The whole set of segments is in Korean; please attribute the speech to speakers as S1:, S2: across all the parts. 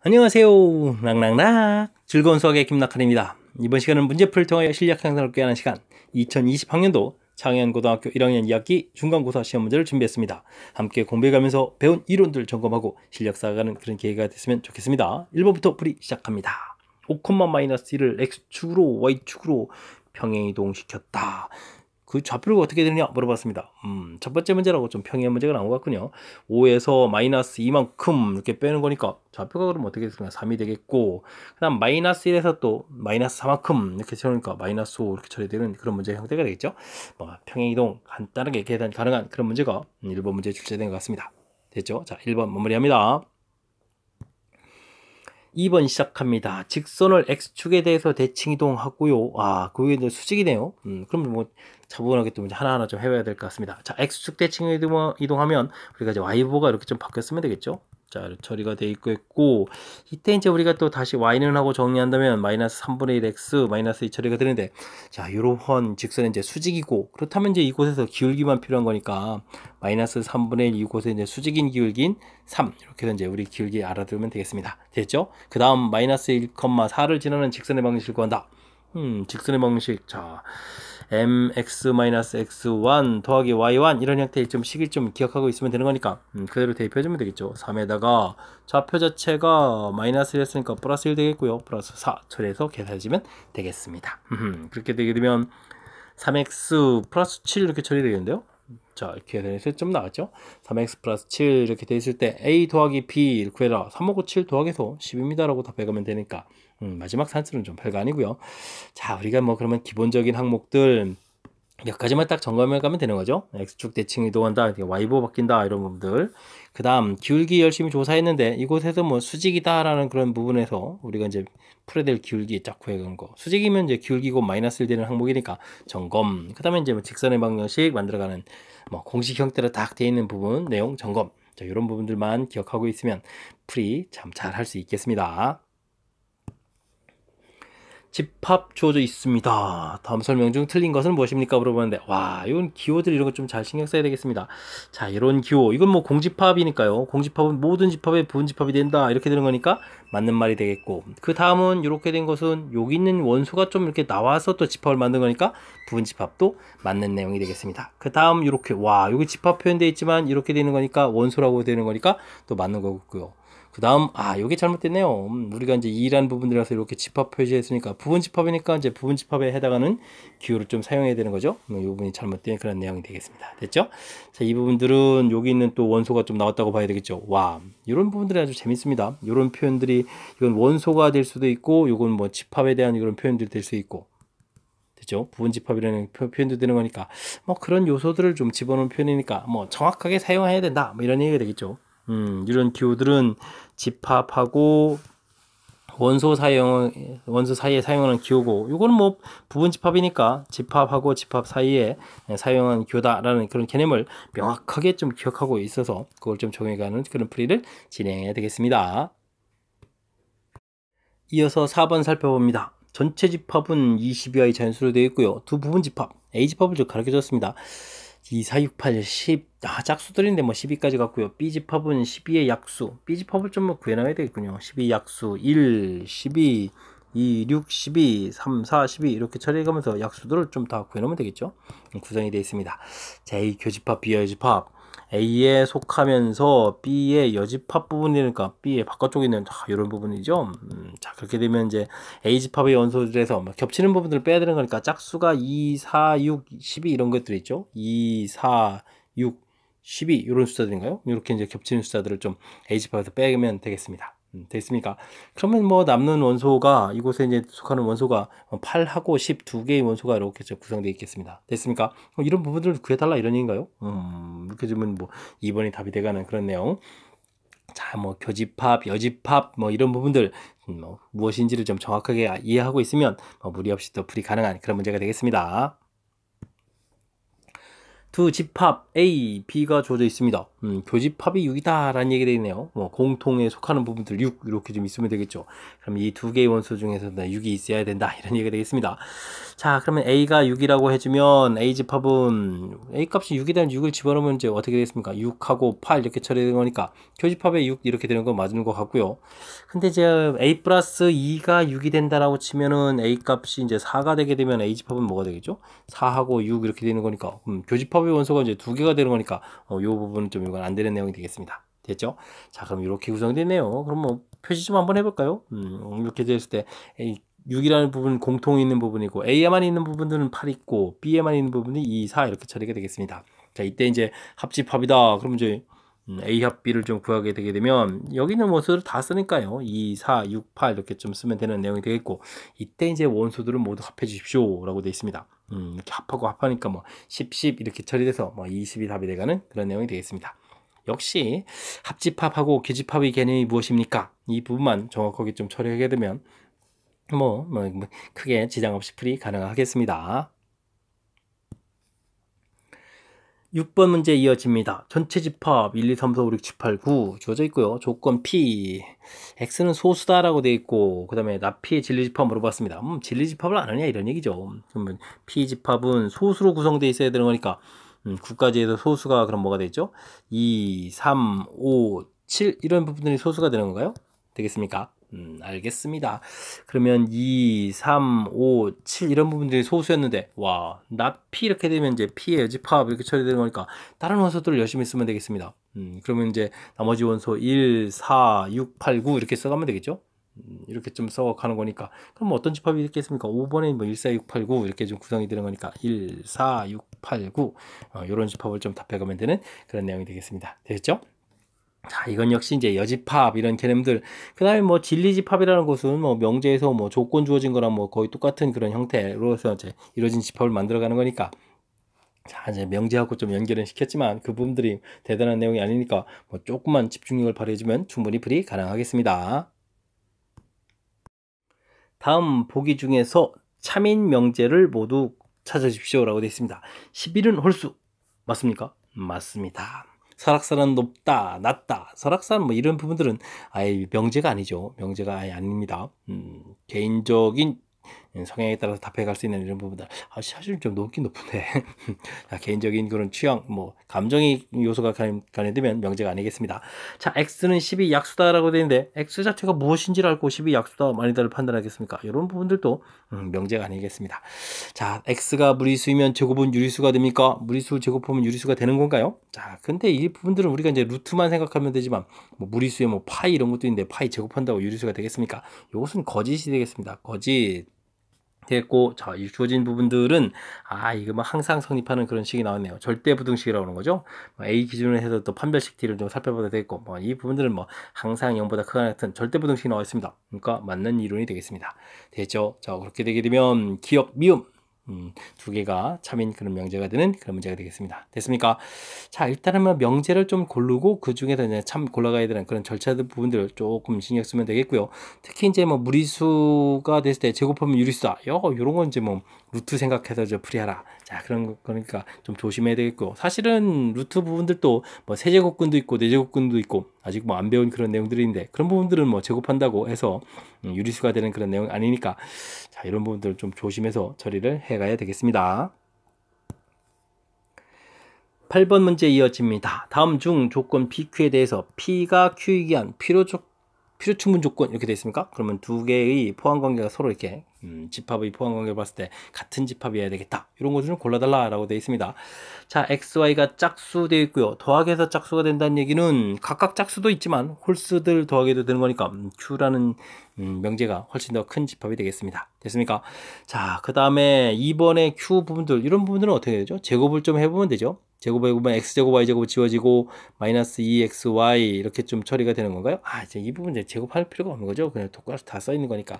S1: 안녕하세요. 락락락 즐거운 수학의 김락한입니다. 이번 시간은 문제풀이를 통하여 실력 향상을 꾀하는 시간 2020학년도 창현고등학교 1학년 2학기 중간고사 시험 문제를 준비했습니다. 함께 공부해가면서 배운 이론들 점검하고 실력 쌓아가는 그런 기회가 됐으면 좋겠습니다. 1번부터 풀이 시작합니다. 5,-1을 X축으로 Y축으로 평행이동시켰다. 그 좌표가 어떻게 되느냐 물어봤습니다. 첫 번째 문제라고 좀 평이한 문제가 나온 것 같군요. 5에서 마이너스 2만큼 이렇게 빼는 거니까 좌표가 그러면 어떻게 되겠습니까? 3이 되겠고, 그 다음 마이너스 1에서 또 마이너스 4만큼 이렇게 세우니까 마이너스 5 이렇게 처리되는 그런 문제 형태가 되겠죠. 평행이동 간단하게 계산 가능한 그런 문제가 1번 문제에 출제된 것 같습니다. 됐죠? 자, 1번 마무리합니다. 2번 시작합니다. 직선을 X축에 대해서 대칭 이동하고요. 그게 이제 수직이네요. 그럼 뭐 차분하게 또 하나하나 좀 해봐야 될 것 같습니다. 자, X축 대칭 이동하면 우리가 이제 Y보가 이렇게 좀 바뀌었으면 되겠죠. 자, 처리가 돼 있고, 이때 이제 우리가 또 다시 Y는 하고 정리한다면 마이너스 3분의 1 X 마이너스 2 처리가 되는데, 자, 요런 직선은 이제 수직이고, 그렇다면 이제 이곳에서 기울기만 필요한 거니까 마이너스 3분의 1 이곳에 이제 수직인 기울기인 3 이렇게 해서 이제 우리 기울기 알아두면 되겠습니다. 됐죠? 그 다음 마이너스 1,4를 지나는 직선의 방식을 구한다. 직선의 방식. 자, mx-x1 더하기 y1 이런 형태의 좀 식을 좀 기억하고 있으면 되는 거니까 그대로 대입해주면 되겠죠. 3에다가 좌표 자체가 마이너스 1했으니까 플러스 1 되겠고요. 플러스 4 처리해서 계산해주면 되겠습니다. 그렇게 되게 되면 3x 플러스 7 이렇게 처리되겠는데요. 자, 이렇게 해서 좀 나왔죠. 3x 플러스 7 이렇게 돼 있을 때 a 더하기 b 이렇게 해라. 3하고 7 더하기해서 10입니다 라고 답해가면 되니까 마지막 산수는 좀 별거 아니고요. 자, 우리가 뭐 그러면 기본적인 항목들 몇 가지만 딱 점검해 가면 되는 거죠. X축 대칭 이동한다, Y보 바뀐다 이런 부분들. 그 다음 기울기 열심히 조사했는데 이곳에서 뭐 수직이다라는 그런 부분에서 우리가 이제 풀어야 될 기울기 쫙 구해간 거. 수직이면 이제 기울기고 마이너스 1 되는 항목이니까 점검. 그 다음에 이제 뭐 직선의 방정식 만들어가는 뭐 공식 형태로 딱 되어 있는 부분 내용 점검. 자, 이런 부분들만 기억하고 있으면 풀이 참 잘 할 수 있겠습니다. 집합 주어져 있습니다. 다음 설명 중 틀린 것은 무엇입니까? 물어보는데, 이건 기호들 이런 거 좀 잘 신경 써야 되겠습니다. 자, 이런 기호. 이건 뭐 공집합이니까요. 공집합은 모든 집합의 부분집합이 된다. 이렇게 되는 거니까 맞는 말이 되겠고. 그 다음은 이렇게 된 것은 여기 있는 원소가 좀 이렇게 나와서 또 집합을 만든 거니까 부분집합도 맞는 내용이 되겠습니다. 그 다음 이렇게, 여기 집합 표현되어 있지만 이렇게 되는 거니까 원소라고 되는 거니까 또 맞는 거고요. 그 다음, 요게 잘못됐네요. 우리가 이제 2라는 부분들이라서 이렇게 집합 표시했으니까 부분 집합이니까 이제 부분 집합에 해당하는 기호를 좀 사용해야 되는 거죠. 이 부분이 잘못된 그런 내용이 되겠습니다. 됐죠? 자, 이 부분들은 여기 있는 또 원소가 좀 나왔다고 봐야 되겠죠. 이런 부분들이 아주 재밌습니다. 이런 표현들이, 이건 원소가 될 수도 있고, 이건 뭐 집합에 대한 이런 표현들이 될 수 있고. 됐죠? 부분 집합이라는 표현도 되는 거니까, 뭐 그런 요소들을 좀 집어넣은 표현이니까, 뭐 정확하게 사용해야 된다. 뭐 이런 얘기가 되겠죠. 이런 기호들은 집합하고 원소 사이에 사용하는 기호고, 이거는 뭐 부분 집합이니까 집합하고 집합 사이에 사용하는 기호다라는 그런 개념을 명확하게 좀 기억하고 있어서 그걸 좀 적용해가는 그런 풀이를 진행해야 되겠습니다. 이어서 4번 살펴봅니다. 전체 집합은 22와의 자연수로 되어 있고요. 두 부분 집합, A 집합을 좀 가르쳐 줬습니다. 2, 4, 6, 8, 10. 짝수들인데 뭐 12까지 갔고요. B 집합은 12의 약수. B 집합을 좀 뭐 구해놔야 되겠군요. 12 약수 1, 12, 2, 6, 12, 3, 4, 12 이렇게 처리해가면서 약수들을 좀 다 구해놓으면 되겠죠. 구성이 되어 있습니다. 자, A 교집합, B 여집합. A에 속하면서 B의 여집합 부분이니까 B의 바깥쪽에 있는 이런 부분이죠. 자, 그렇게 되면 이제 A 집합의 원소들에서 겹치는 부분들을 빼야 되는 거니까 짝수가 2, 4, 6, 12 이런 것들이 있죠. 2, 4, 6, 12 이런 숫자들인가요? 이렇게 이제 겹치는 숫자들을 좀 A 집합에서 빼면 되겠습니다. 됐습니까? 그러면 뭐 남는 원소가 이곳에 이제 속하는 원소가 8하고 10 두 개의 원소가 이렇게 구성되어 있겠습니다. 됐습니까? 이런 부분들을 구해달라 이런 얘기인가요? 이렇게 되면 뭐 2번이 답이 돼가는 그런 내용. 자, 뭐 교집합, 여집합 뭐 이런 부분들 뭐 무엇인지를 좀 정확하게 이해하고 있으면 무리 없이 또 풀이 가능한 그런 문제가 되겠습니다. 두 집합 A, B가 주어져 있습니다. 교집합이 6이다라는 얘기가 되네요. 뭐 공통에 속하는 부분들 6 이렇게 좀 있으면 되겠죠. 그럼 이 두 개의 원소 중에서 6이 있어야 된다 이런 얘기가 되겠습니다. 자, 그러면 A가 6이라고 해주면 A 집합은 A 값이 6이다는 6을 집어넣으면 이제 어떻게 되겠습니까? 6하고 8 이렇게 처리되는 거니까 교집합에 6 이렇게 되는 건 맞는 것 같고요. 근데 이제 A 플러스 2가 6이 된다라고 치면은 A 값이 이제 4가 되게 되면 A 집합은 뭐가 되겠죠? 4하고 6 이렇게 되는 거니까 교집합의 원소가 이제 두 개가 되는 거니까 요 부분은 좀 이건 안 되는 내용이 되겠습니다. 됐죠? 자, 그럼 이렇게 구성되네요. 그럼 뭐 표시 좀 한번 해볼까요? 이렇게 됐을 때 A 6이라는 부분은 공통이 있는 부분이고 A에만 있는 부분들은 8 있고 B에만 있는 부분이 2, 4 이렇게 처리가 되겠습니다. 자, 이때 이제 합집합이다. 그럼 이제 A 합 B를 좀 구하게 되게 되면 여기는 원소를 다 쓰니까요. 2, 4, 6, 8 이렇게 좀 쓰면 되는 내용이 되겠고 이때 이제 원소들을 모두 합해 주십시오 라고 되어 있습니다. 이렇게 합하고 합하니까 뭐 10, 10 이렇게 처리돼서 뭐 20이 답이 돼가는 그런 내용이 되겠습니다. 역시 합집합하고 교집합의 개념이 무엇입니까? 이 부분만 정확하게 좀 처리하게 되면 뭐 크게 지장 없이 풀이 가능하겠습니다. 6번 문제 이어집니다. 전체 집합 1, 2, 3, 4, 5, 6, 7, 8, 9 주어져 있고요. 조건 P, X는 소수다라고 되어 있고 그 다음에 나P의 진리집합 물어봤습니다. 진리집합을 안 하냐 이런 얘기죠. 그러면 P 집합은 소수로 구성되어 있어야 되는 거니까 9까지에서 소수가 그럼 뭐가 되죠? 2, 3, 5, 7 이런 부분들이 소수가 되는 건가요? 되겠습니까? 알겠습니다. 그러면 2, 3, 5, 7 이런 부분들이 소수였는데 와, 나 P 이렇게 되면 이제 P의 여집합 이렇게 처리되는 거니까 다른 원소들을 열심히 쓰면 되겠습니다. 그러면 이제 나머지 원소 1, 4, 6, 8, 9 이렇게 써가면 되겠죠? 이렇게 좀 써가는 거니까 그럼 어떤 집합이 있겠습니까? 5번에 뭐 1, 4, 6, 8, 9 이렇게 좀 구성이 되는 거니까 1, 4, 6, 8, 9 이런 집합을 좀 답해가면 되는 그런 내용이 되겠습니다. 되겠죠? 자, 이건 역시 이제 여집합 이런 개념들. 그 다음에 뭐 진리집합이라는 것은 뭐 명제에서 뭐 조건 주어진 거랑 뭐 거의 똑같은 그런 형태로서 이제 이루어진 집합을 만들어가는 거니까. 자, 이제 명제하고 좀 연결은 시켰지만 그 부분들이 대단한 내용이 아니니까 뭐 조금만 집중력을 발휘해주면 충분히 풀이 가능하겠습니다. 다음 보기 중에서 참인 명제를 모두 찾아주십시오라고 되어 있습니다. 11은 홀수 맞습니까? 맞습니다. 설악산은 높다, 낮다. 설악산 뭐 이런 부분들은 아예 명제가 아니죠. 명제가 아예 아닙니다. 개인적인 성향에 따라서 답해갈 수 있는 이런 부분들. 사실 좀 높긴 높은데 자, 개인적인 그런 취향, 뭐 감정의 요소가 관련되면 명제가 아니겠습니다. 자, x는 10이 약수다라고 되는데 x 자체가 무엇인지를 알고 10이 약수다 아니다를 판단하겠습니까? 이런 부분들도 명제가 아니겠습니다. 자, x가 무리수이면 제곱은 유리수가 됩니까? 무리수 제곱하면 유리수가 되는 건가요? 자, 근데 이 부분들은 우리가 이제 루트만 생각하면 되지만 뭐 무리수에 뭐 파이 이런 것도 있는데 파이 제곱한다고 유리수가 되겠습니까? 이것은 거짓이 되겠습니다. 거짓. 됐고, 자, 이 주어진 부분들은 이거 뭐 항상 성립하는 그런 식이 나왔네요. 절대부등식이라고 하는 거죠. A 기준으로 해서 또 판별식 T를 좀 살펴봐도 되겠고, 뭐 이 부분들은 뭐 항상 0보다 크거나 같은 절대부등식이 나와 있습니다. 그러니까 맞는 이론이 되겠습니다. 됐죠? 자, 그렇게 되게 되면 기억, 미음 두 개가 참인 그런 명제가 되는 그런 문제가 되겠습니다. 됐습니까? 자, 일단은 뭐 명제를 좀 고르고 그 중에서 이제 참 골라가야 되는 그런 절차들 부분들을 조금 신경 쓰면 되겠고요. 특히 이제 뭐 무리수가 됐을 때 제곱하면 유리수다. 요런 건 이제 뭐 루트 생각해서 저 풀이하라. 자, 그런 거 그러니까 좀 조심해야 되겠고 사실은 루트 부분들도 뭐 세제곱근도 있고 네제곱근도 있고 아직 뭐 안 배운 그런 내용들인데 그런 부분들은 뭐 제곱한다고 해서 유리수가 되는 그런 내용 아니니까 자, 이런 부분들을 좀 조심해서 처리를 해가야 되겠습니다. 8번 문제 이어집니다. 다음 중 조건 PQ에 대해서 P가 Q이기 위한 필요충분 조건 이렇게 되어 있습니까? 그러면 두 개의 포함관계가 서로 이렇게 집합의 포함관계를 봤을 때 같은 집합이어야 되겠다. 이런 것을 골라달라라고 되어 있습니다. 자, XY가 짝수 되어 있고요. 더하기해서 짝수가 된다는 얘기는 각각 짝수도 있지만 홀수들 더하기도 되는 거니까 Q라는 명제가 훨씬 더 큰 집합이 되겠습니다. 됐습니까? 자, 그 다음에 2번의 Q 부분들 이런 부분들은 어떻게 되죠? 제곱을 좀 해보면 되죠. 제곱해보면 x제곱 y제곱 지워지고 마이너스 2xy 이렇게 좀 처리가 되는 건가요? 이제 이 부분 이제 제곱할 필요가 없는 거죠. 그냥 똑같이 다 써있는 거니까.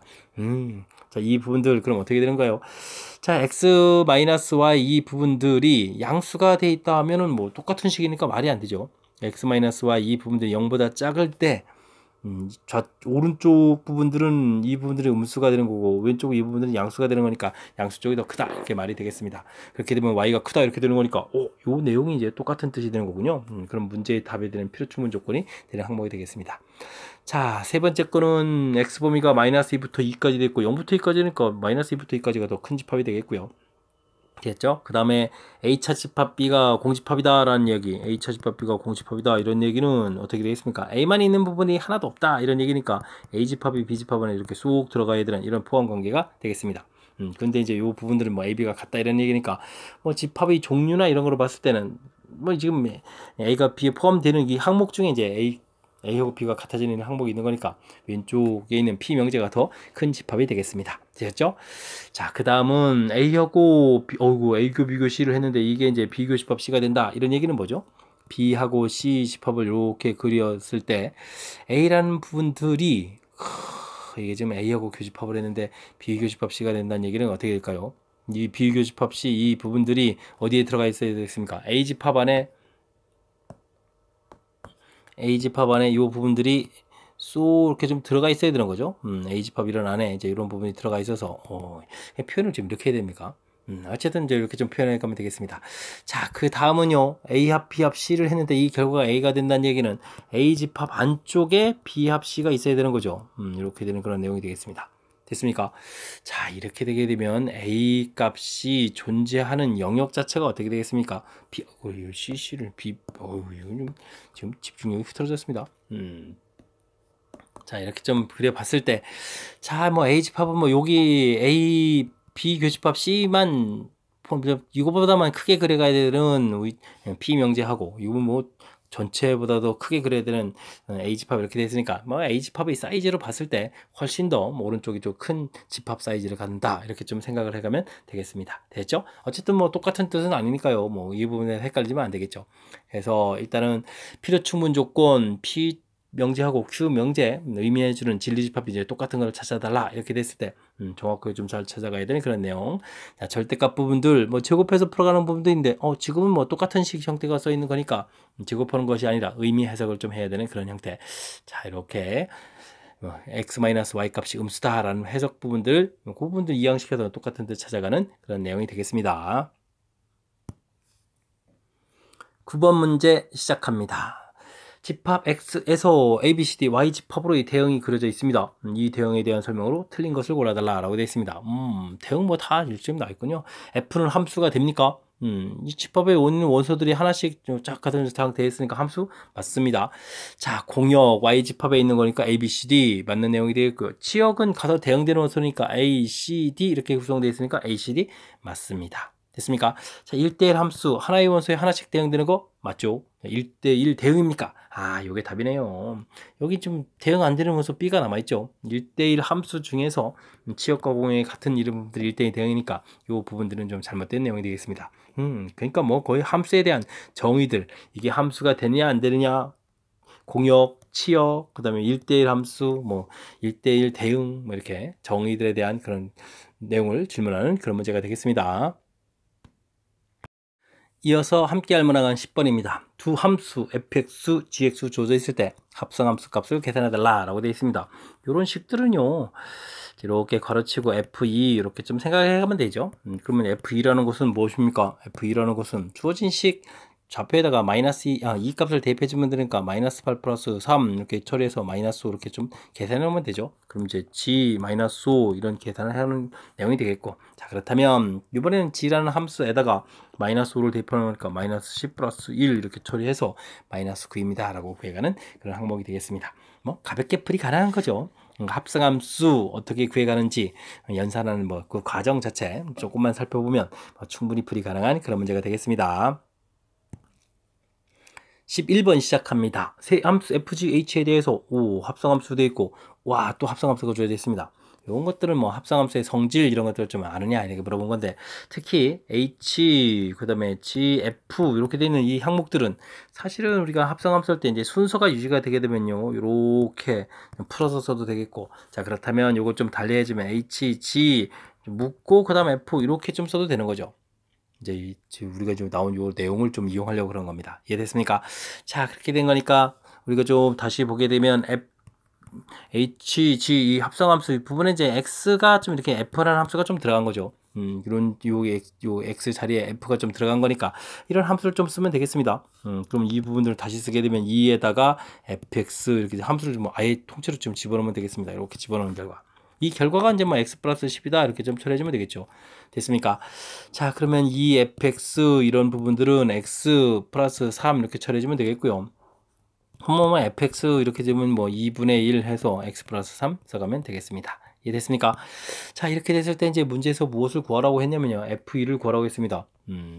S1: 자, 이 부분들 그럼 어떻게 되는가요? 자, x 마이너스 y 이 부분들이 양수가 돼 있다 하면은 뭐 똑같은 식이니까 말이 안 되죠. x 마이너스 y 이 부분들이 0보다 작을 때 오른쪽 부분들은 이 부분들이 음수가 되는 거고 왼쪽 이 부분들은 양수가 되는 거니까 양수 쪽이 더 크다 이렇게 말이 되겠습니다. 그렇게 되면 y가 크다 이렇게 되는 거니까 요 내용이 이제 똑같은 뜻이 되는 거군요. 그럼 문제의 답에 되는 필요 충분 조건이 되는 항목이 되겠습니다. 자, 세 번째 거는 x 범위가 마이너스 2부터 2까지 됐고 0부터 2까지니까 마이너스 2부터 2까지가 더 큰 집합이 되겠고요. 됐죠? 그 다음에 A차 집합 B가 공집합이다 라는 얘기, A차 집합 B가 공집합이다 이런 얘기는 어떻게 되겠습니까? A만 있는 부분이 하나도 없다 이런 얘기니까 A집합이 B집합은 이렇게 쏙 들어가야 되는 이런 포함 관계가 되겠습니다. 근데 이제 요 부분들은 뭐 A, B가 같다 이런 얘기니까 뭐 집합의 종류나 이런 거로 봤을 때는 뭐 지금 A가 B에 포함되는 이 항목 중에 이제 A하고 B가 같아지는 항목이 있는 거니까 왼쪽에 있는 P 명제가 더 큰 집합이 되겠습니다. 되셨죠? 자, 그 다음은 A하고 A교 비교 C를 했는데 이게 이제 비교 집합 C가 된다. 이런 얘기는 뭐죠? B하고 C 집합을 이렇게 그렸을 때 A라는 부분들이 이게 지금 A하고 교집합을 했는데 비교집합 C가 된다는 얘기는 어떻게 될까요? 이 비교집합 C 이 부분들이 어디에 들어가 있어야 되겠습니까? A집합 안에 이 부분들이 쏙 이렇게 좀 들어가 있어야 되는 거죠. A집합 이런 안에 이제 이런 부분이 들어가 있어서 표현을 좀 이렇게 해야 됩니까? 어쨌든 이제 이렇게 좀 표현해 가면 되겠습니다. 자, 그 다음은요. A합 B합 C를 했는데 이 결과가 A가 된다는 얘기는 A집합 안쪽에 B합 C가 있어야 되는 거죠. 이렇게 되는 그런 내용이 되겠습니다. 됐습니까? 자, 이렇게 되게 되면 A 값이 존재하는 영역 자체가 어떻게 되겠습니까? CC를 지금 집중력이 흐트러졌습니다. 자, 이렇게 좀 그려봤을 때, 자, 뭐 A집합은 뭐 여기 A, B 교집합 C만 이거보다만 크게 그려가야 되는 P 명제하고 이거 뭐 전체보다도 크게 그려야 되는 A집합 이렇게 됐으니까 뭐 A집합의 사이즈로 봤을 때 훨씬 더 오른쪽이 좀 큰 집합 사이즈를 갖는다 이렇게 좀 생각을 해가면 되겠습니다. 됐죠? 어쨌든 뭐 똑같은 뜻은 아니니까요. 뭐 이 부분에 헷갈리면 안 되겠죠. 그래서 일단은 필요 충분 조건 P 명제하고 Q 명제 의미해주는 진리집합이 이제 똑같은 걸 찾아달라 이렇게 됐을 때 정확하게 좀 잘 찾아가야 되는 그런 내용. 자, 절대값 부분들 뭐 제곱해서 풀어가는 부분도 있는데 지금은 뭐 똑같은 식 형태가 써 있는 거니까 제곱하는 것이 아니라 의미 해석을 좀 해야 되는 그런 형태. 자, 이렇게 x-y 값이 음수다라는 해석 부분들 그 부분들 이항시켜서 똑같은 뜻 찾아가는 그런 내용이 되겠습니다. 9번 문제 시작합니다. 집합 X에서 ABCD Y 집합으로 이 대응이 그려져 있습니다. 이 대응에 대한 설명으로 틀린 것을 골라달라 라고 되어 있습니다. 대응 뭐 다 일점 나와 있군요. F는 함수가 됩니까? 이 집합에 있는 원소들이 하나씩 쫙 같은 되어 있으니까 함수 맞습니다. 자, 공역 Y 집합에 있는 거니까 ABCD 맞는 내용이 되어 있고요. 치역은 가서 대응되는 원소니까 ACD 이렇게 구성되어 있으니까 ACD 맞습니다. 됐습니까? 자, 1대1 함수 하나의 원소에 하나씩 대응되는 거 맞죠? 1대1 대응입니까? 요게 답이네요. 여기 좀 대응 안 되는 원소 B가 남아있죠. 1대1 함수 중에서 치역과 공역의 같은 이름들이 1대1 대응이니까 이 부분들은 좀 잘못된 내용이 되겠습니다. 그러니까 뭐 거의 함수에 대한 정의들 이게 함수가 되느냐 안 되느냐 공역, 치역, 그 다음에 1대1 함수, 뭐 1대1 대응 뭐 이렇게 정의들에 대한 그런 내용을 질문하는 그런 문제가 되겠습니다. 이어서 함께 할 문항은 10번입니다. 두 함수 fx, gx 주어져 있을 때 합성함수 값을 계산해달라 라고 되어 있습니다. 이런 식들은요 이렇게 가로치고 f2 이렇게 좀 생각해 가면 되죠. 그러면 f2라는 것은 무엇입니까? f2라는 것은 주어진 식 좌표에다가 마이너스 2 값을 대입해 주면 되니까 마이너스 8 플러스 3 이렇게 처리해서 마이너스 5 이렇게 좀 계산해 놓으면 되죠. 그럼 이제 g 마이너스 5 이런 계산을 하는 내용이 되겠고, 자 그렇다면 이번에는 g라는 함수에다가 마이너스 5를 대입해 놓으니까 마이너스 10 플러스 1 이렇게 처리해서 마이너스 9입니다 라고 구해가는 그런 항목이 되겠습니다. 뭐 가볍게 풀이 가능한 거죠. 합성함수 어떻게 구해가는지 연산하는 뭐 그 과정 자체 조금만 살펴보면 충분히 풀이 가능한 그런 문제가 되겠습니다. 11번 시작합니다. 세 함수 FGH에 대해서 합성함수 되어 있고 또 합성함수가 주어져 있습니다. 이런 것들은 뭐 합성함수의 성질 이런 것들을 좀 아느냐 이렇게 물어본 건데, 특히 H 그 다음에 G, F 이렇게 되어 있는 이 항목들은 사실은 우리가 합성함수 할 때 이제 순서가 유지가 되게 되면요 이렇게 풀어서 써도 되겠고, 자 그렇다면 이걸 좀 달리 해주면 H, G 묶고 그 다음 F 이렇게 좀 써도 되는 거죠. 이제 우리가 지금 나온 요 내용을 좀 이용하려고 그런 겁니다. 이해됐습니까? 자, 그렇게 된 거니까 우리가 좀 다시 보게 되면 HG 이 합성함수 이 부분에 이제 x가 좀 이렇게 f라는 함수가 좀 들어간 거죠. 이런 요 x 자리에 f가 좀 들어간 거니까 이런 함수를 좀 쓰면 되겠습니다. 그럼 이 부분들을 다시 쓰게 되면 2에다가 fx 이렇게 함수를 뭐 아예 통째로 좀 집어넣으면 되겠습니다. 이렇게 집어넣는 결과. 이 결과가 이제 뭐 x 플러스 10이다 이렇게 좀 처리해주면 되겠죠. 됐습니까? 자, 그러면 이 fx 이런 부분들은 x 플러스 3 이렇게 처리해주면 되겠고요. 한번만 fx 이렇게 되면 뭐 2분의 1 해서 x 플러스 3 써가면 되겠습니다. 이해됐습니까? 자, 이렇게 됐을 때 이제 문제에서 무엇을 구하라고 했냐면요. f1을 구하라고 했습니다.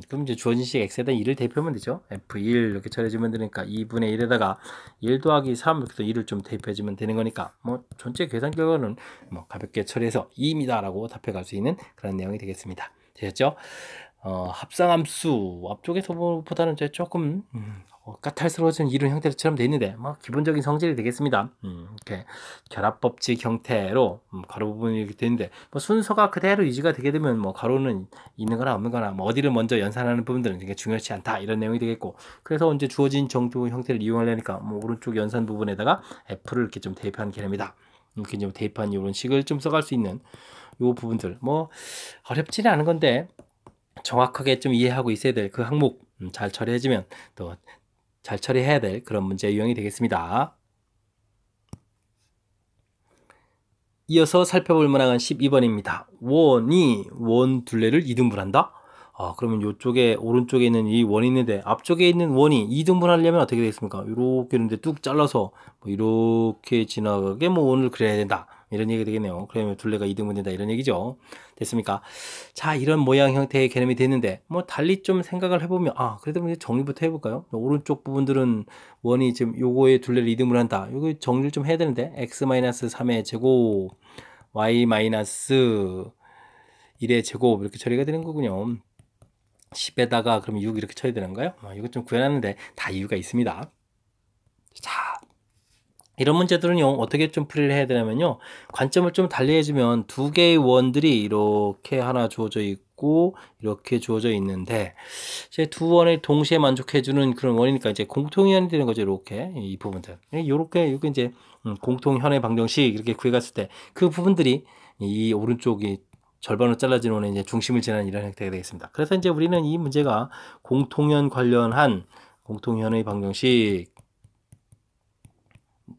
S1: 그럼 이제 주어진 식 x에다 1을 대입하면 되죠. f1 이렇게 처리해주면 되니까 2분의 1에다가 1 더하기 3 이렇게 해서 1을 좀 대입해주면 되는 거니까 뭐 전체 계산 결과는 뭐 가볍게 처리해서 2입니다 라고 답해갈 수 있는 그런 내용이 되겠습니다. 되셨죠? 합성함수 앞쪽에서보다는 이제 조금 까탈스러워진 이런 형태처럼 돼 있는데 뭐 기본적인 성질이 되겠습니다. 이렇게 결합법칙 형태로 가로 부분이 이렇게 되는데 뭐 순서가 그대로 유지가 되게 되면 뭐 가로는 있는 거나 없는 거나 뭐 어디를 먼저 연산하는 부분들은 되게 중요치 않다 이런 내용이 되겠고 그래서 이제 주어진 정조 형태를 이용하려니까 뭐 오른쪽 연산 부분에다가 f를 이렇게 좀 대입하는 개념이다. 이렇게 좀 대입한 이런 식을 좀 써갈 수 있는 요 부분들 뭐 어렵지는 않은 건데 정확하게 좀 이해하고 있어야 될 그 항목 잘 처리해주면 또 잘 처리해야 될 그런 문제 유형이 되겠습니다. 이어서 살펴볼 문항은 12번입니다. 원 둘레를 2등분한다? 그러면 이쪽에 오른쪽에 있는 이 원이 있는데 앞쪽에 있는 원이 2등분하려면 어떻게 되겠습니까? 이렇게 있는데 뚝 잘라서 뭐 이렇게 지나가게 뭐 원을 그려야 된다. 이런 얘기가 되겠네요. 그러면 둘레가 2등분 된다 이런 얘기죠. 됐습니까? 자, 이런 모양 형태의 개념이 됐는데 뭐 달리 좀 생각을 해보면 그래도 이제 정리부터 해볼까요? 오른쪽 부분들은 원이 지금 요거의 둘레를 2등분 한다. 요거 정리를 좀 해야 되는데 x-3의 제곱 y-1의 제곱 이렇게 처리가 되는 거군요. 10에다가 그럼 6 이렇게 쳐야 되는가요? 이거 좀 구해놨는데 다 이유가 있습니다. 자, 이런 문제들은요 어떻게 좀 풀이를 해야 되냐면요 관점을 좀 달리 해주면 두 개의 원들이 이렇게 하나 주어져 있고 이렇게 주어져 있는데 이제 두 원을 동시에 만족해주는 그런 원이니까 이제 공통현이 되는 거죠. 이렇게 이 부분들 이렇게 이게 이제 공통현의 방정식 이렇게 구해갔을 때 그 부분들이 이 오른쪽이 절반으로 잘라진 원의 이제 중심을 지나는 이런 형태가 되겠습니다. 그래서 이제 우리는 이 문제가 공통현 관련한 공통현의 방정식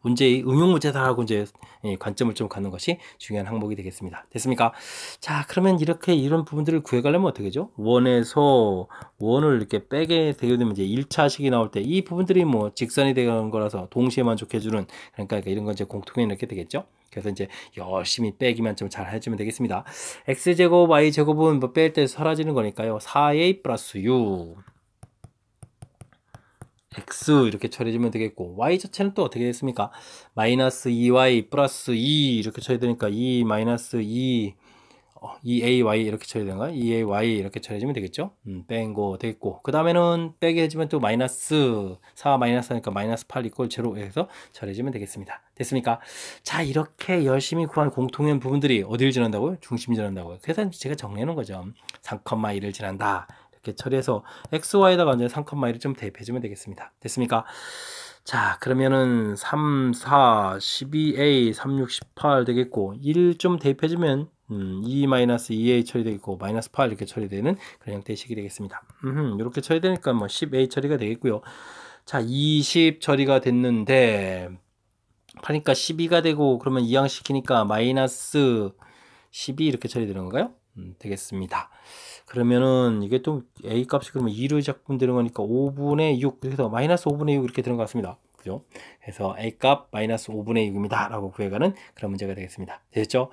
S1: 문제의 응용 문제다라고 이제 관점을 좀 갖는 것이 중요한 항목이 되겠습니다. 됐습니까? 자, 그러면 이렇게 이런 부분들을 구해가려면 어떻게 되죠? 원에서 원을 이렇게 빼게 되게 되면 이제 1차식이 나올 때 이 부분들이 뭐 직선이 되는 거라서 동시에 만족해주는 그러니까 이런 건 이제 공통이 이렇게 되겠죠? 그래서 이제 열심히 빼기만 좀 잘 해주면 되겠습니다. x제곱, y제곱은 뭐 뺄 때 사라지는 거니까요. 4a 플러스 6 x 이렇게 처리해주면 되겠고 y 자체는 또 어떻게 됐습니까? 마이너스 2y 플러스 2 이렇게 처리되니까 2 마이너스 2ay 이렇게 처리되는가? 2ay 이렇게 처리해주면 되겠죠? 뺀 거 되겠고 그 다음에는 빼게 해주면 또 마이너스 4 마이너스 하니까 마이너스 8 이꼴 제로 해서 처리해주면 되겠습니다. 됐습니까? 자, 이렇게 열심히 구한 공통된 부분들이 어디를 지난다고요? 중심을 지난다고요. 그래서 제가 정리해 놓은 거죠. 3,1을 지난다. 이렇게 처리해서 xy에다가 이제 3,1을 좀 대입해주면 되겠습니다. 됐습니까? 자, 그러면은 3, 4, 12a, 3, 6, 18 되겠고 1 좀 대입해주면 2-2a 처리되겠고 마이너스 8 이렇게 처리되는 그런 형태의 식이 되겠습니다. 이렇게 처리되니까 뭐 10a 처리가 되겠고요. 자, 20 처리가 됐는데 하니까 12가 되고 그러면 이항시키니까 마이너스 12 이렇게 처리되는 건가요? 되겠습니다. 그러면은 이게 또 a 값이 그러면 2로 작분되는 거니까 5분의 6 그래서 마이너스 5분의 6 이렇게 되는 것 같습니다. 그죠? 그래서 a 값 마이너스 5분의 6입니다 라고 구해가는 그런 문제가 되겠습니다. 됐죠?